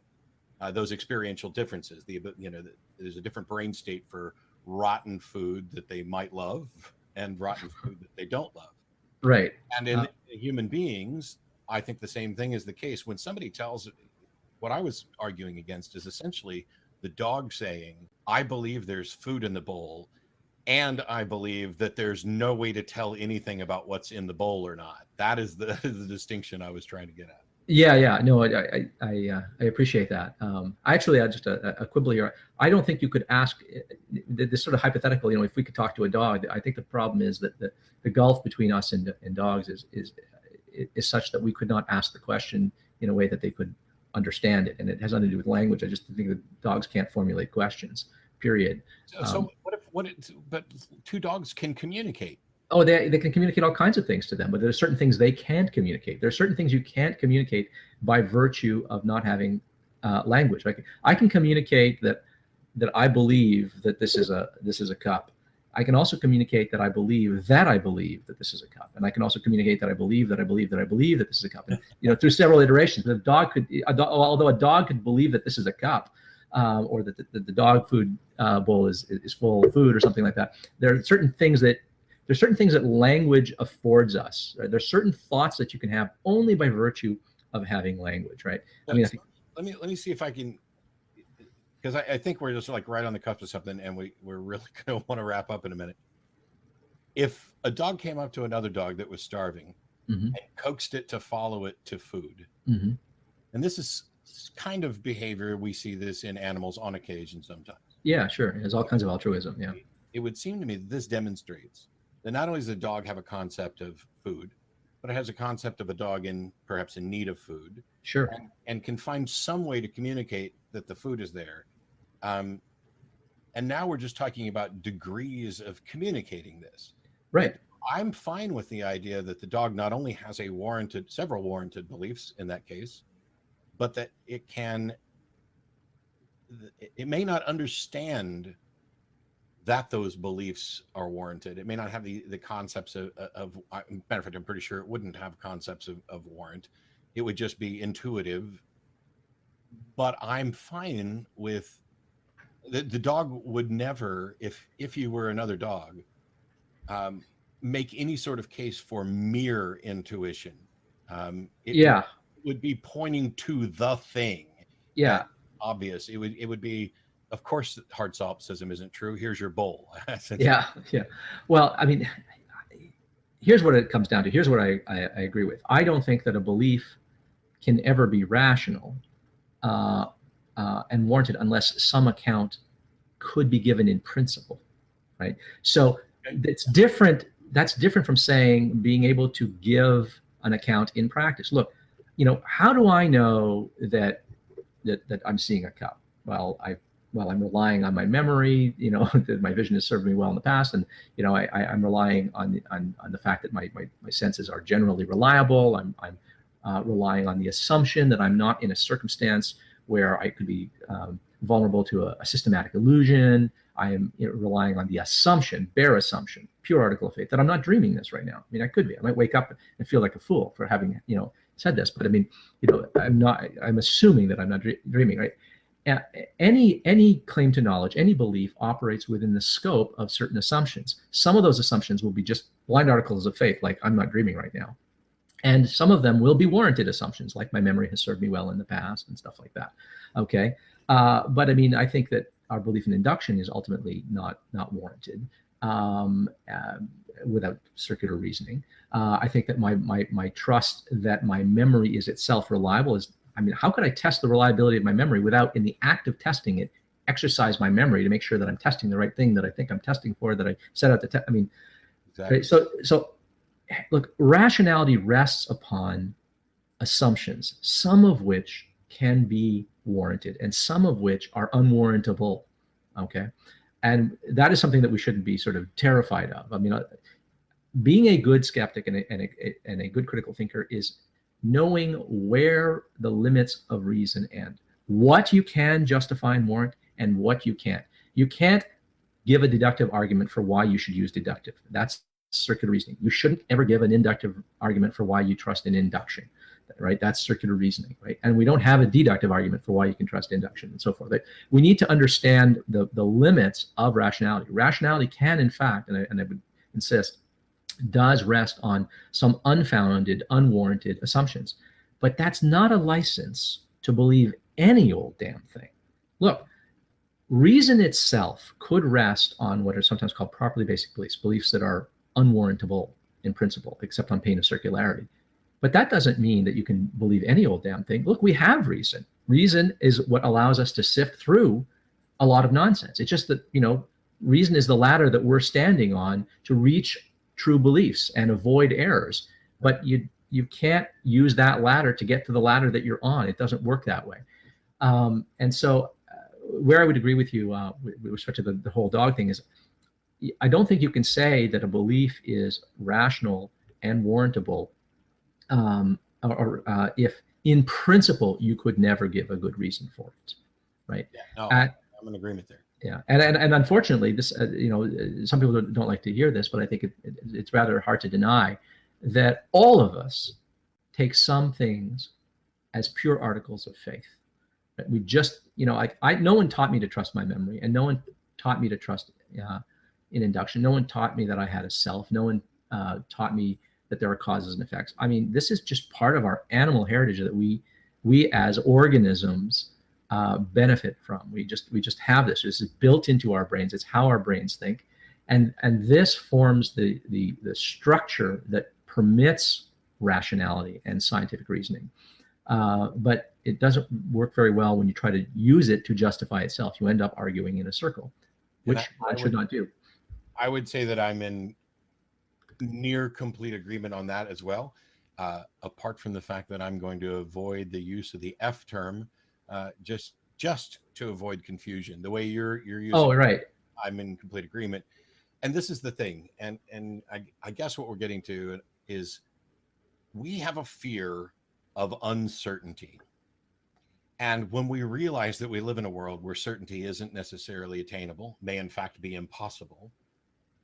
those experiential differences. There's a different brain state for rotten food that they might love and rotten food that they don't love. Right. And in human beings, I think the same thing is the case. When somebody tells, what I was arguing against is essentially the dog saying, I believe there's food in the bowl, and I believe that there's no way to tell anything about what's in the bowl or not. That is the distinction I was trying to get at. Yeah. No, I appreciate that. I just a quibble here. I don't think you could ask this sort of hypothetical. If we could talk to a dog, I think the problem is that the gulf between us and dogs is such that we could not ask the question in a way that they could understand it, and it has nothing to do with language. I just think that dogs can't formulate questions. Period. So but two dogs can communicate. Oh, they can communicate all kinds of things to them, but there are certain things they can't communicate. There are certain things you can't communicate by virtue of not having language. I can communicate that I believe that this is a cup. I can also communicate that I believe that this is a cup, and I can also communicate that I believe that this is a cup. And, through several iterations, although a dog could believe that this is a cup, or that the dog food bowl is full of food or something like that. There are certain things that language affords us. Right? There's certain thoughts that you can have only by virtue of having language, right? Let me see if I can, because I think we're just like right on the cusp of something, and we're really going to want to wrap up in a minute. If a dog came up to another dog that was starving, mm-hmm. and coaxed it to follow it to food, mm-hmm. and this is kind of behavior, we see this in animals on occasion sometimes. Yeah, sure. There's all kinds of altruism. Yeah. It would seem to me that this demonstrates that not only does the dog have a concept of food, but it has a concept of a dog perhaps in need of food. Sure. And can find some way to communicate that the food is there. And now we're just talking about degrees of communicating this. Right. I'm fine with the idea that the dog not only has several warranted beliefs in that case, but that it may not understand that those beliefs are warranted. It may not have the concepts of matter of fact, I'm pretty sure it wouldn't have concepts of warrant. It would just be intuitive. But I'm fine with the dog would never, if you were another dog, make any sort of case for mere intuition. It would be pointing to the thing. Yeah. Obvious. It would be, of course, hard solipsism isn't true. Here's your bowl. Yeah. Well, I mean, here's what it comes down to. Here's what I agree with. I don't think that a belief can ever be rational and warranted unless some account could be given in principle, right? So it's different. That's different from saying being able to give an account in practice. Look, how do I know that I'm seeing a cup? Well, I'm relying on my memory, that my vision has served me well in the past. And, I'm relying on the fact that my senses are generally reliable. I'm relying on the assumption that I'm not in a circumstance where I could be vulnerable to a systematic illusion. I am relying on the assumption, bare assumption, pure article of faith, that I'm not dreaming this right now. I mean, I could be. I might wake up and feel like a fool for having, said this, but I mean, I'm assuming that I'm not dreaming, right? Any claim to knowledge, any belief operates within the scope of certain assumptions. Some of those assumptions will be just blind articles of faith, like I'm not dreaming right now. And some of them will be warranted assumptions, like my memory has served me well in the past and stuff like that. Okay. But I mean, I think that our belief in induction is ultimately not warranted without circular reasoning. I think that my trust that my memory is itself reliable is, I mean, how could I test the reliability of my memory without, in the act of testing it, exercise my memory to make sure that I'm testing the right thing that I think I'm testing for, that I set out to test? I mean, exactly. Right? So look, rationality rests upon assumptions, some of which can be warranted and some of which are unwarrantable. Okay. And that is something that we shouldn't be sort of terrified of. I mean, being a good skeptic and a good critical thinker is knowing where the limits of reason end, what you can justify and warrant and what you can't. You can't give a deductive argument for why you should use deductive. That's circular reasoning. You shouldn't ever give an inductive argument for why you trust in induction, right? That's circular reasoning, right? And we don't have a deductive argument for why you can trust induction and so forth. We need to understand the limits of rationality. Rationality can, in fact, and I would insist, does rest on some unfounded, unwarranted assumptions. But that's not a license to believe any old damn thing. Look, reason itself could rest on what are sometimes called properly basic beliefs, beliefs that are unwarrantable in principle, except on pain of circularity. But that doesn't mean that you can believe any old damn thing. Look, we have reason. Reason is what allows us to sift through a lot of nonsense. It's just that, you know, reason is the ladder that we're standing on to reach true beliefs and avoid errors. But you can't use that ladder to get to the ladder that you're on. It doesn't work that way. And so where I would agree with you with respect to the whole dog thing is, I don't think you can say that a belief is rational and warrantable if in principle you could never give a good reason for it, right? Yeah, no, I'm in agreement there. Yeah, and unfortunately, this you know, some people don't like to hear this, but I think it's rather hard to deny that all of us take some things as pure articles of faith. That we just, you know, no one taught me to trust my memory, and no one taught me to trust in induction. No one taught me that I had a self. No one taught me that there are causes and effects. I mean, this is just part of our animal heritage that we as organisms benefit from. We just have this. This is built into our brains. It's how our brains think, and this forms the structure that permits rationality and scientific reasoning. But it doesn't work very well when you try to use it to justify itself. You end up arguing in a circle, which one should not do. I would say that I'm in near complete agreement on that as well. Apart from the fact that I'm going to avoid the use of the F term, just to avoid confusion. The way you're using right. I'm in complete agreement. And this is the thing. And I guess what we're getting to is we have a fear of uncertainty. And when we realize that we live in a world where certainty isn't necessarily attainable, may in fact be impossible,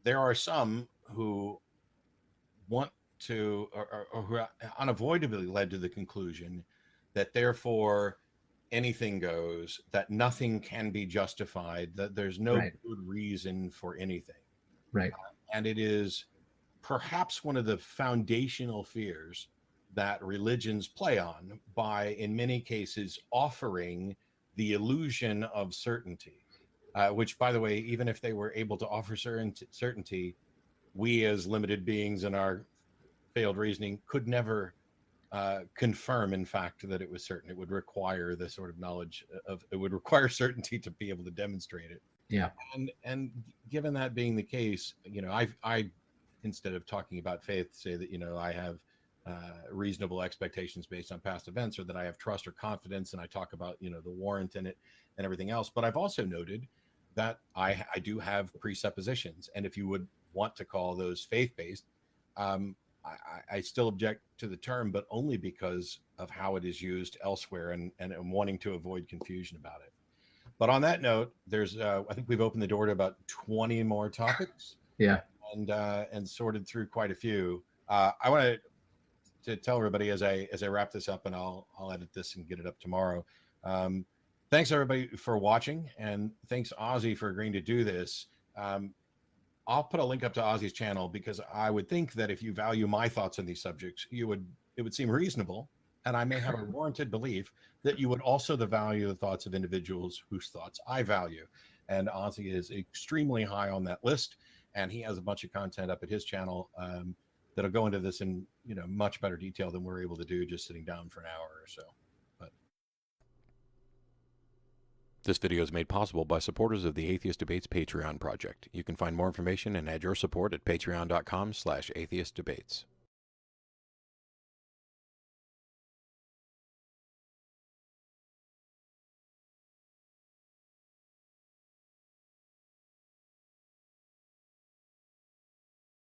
there are some who want to, or who are unavoidably led to the conclusion that therefore anything goes, that nothing can be justified, that there's no good reason for anything. Right. And it is perhaps one of the foundational fears that religions play on by, in many cases, offering the illusion of certainty, which, by the way, even if they were able to offer certainty, we as limited beings in our failed reasoning could never confirm, in fact, that it was certain. It would require the sort of knowledge of, it would require certainty to be able to demonstrate it. Yeah. And given that being the case, you know, I instead of talking about faith, say that, you know, I have reasonable expectations based on past events, or that I have trust or confidence, and I talk about, you know, the warrant in it and everything else. But I've also noted that I do have presuppositions, and if you would want to call those faith-based, I still object to the term, but only because of how it is used elsewhere, and I'm wanting to avoid confusion about it. But on that note, there's I think we've opened the door to about 20 more topics. Yeah. And sorted through quite a few. I want to tell everybody as I wrap this up, and I'll edit this and get it up tomorrow. Thanks everybody for watching, and thanks Ozy for agreeing to do this. I'll put a link up to Ozy's channel, because I would think that if you value my thoughts on these subjects, it would seem reasonable, and I may have a warranted belief that you would also value the thoughts of individuals whose thoughts I value. and Ozy is extremely high on that list. And he has a bunch of content up at his channel that'll go into this in much better detail than we're able to do just sitting down for an hour or so. But this video is made possible by supporters of the Atheist Debates Patreon project. You can find more information and add your support at patreon.com/atheistdebates.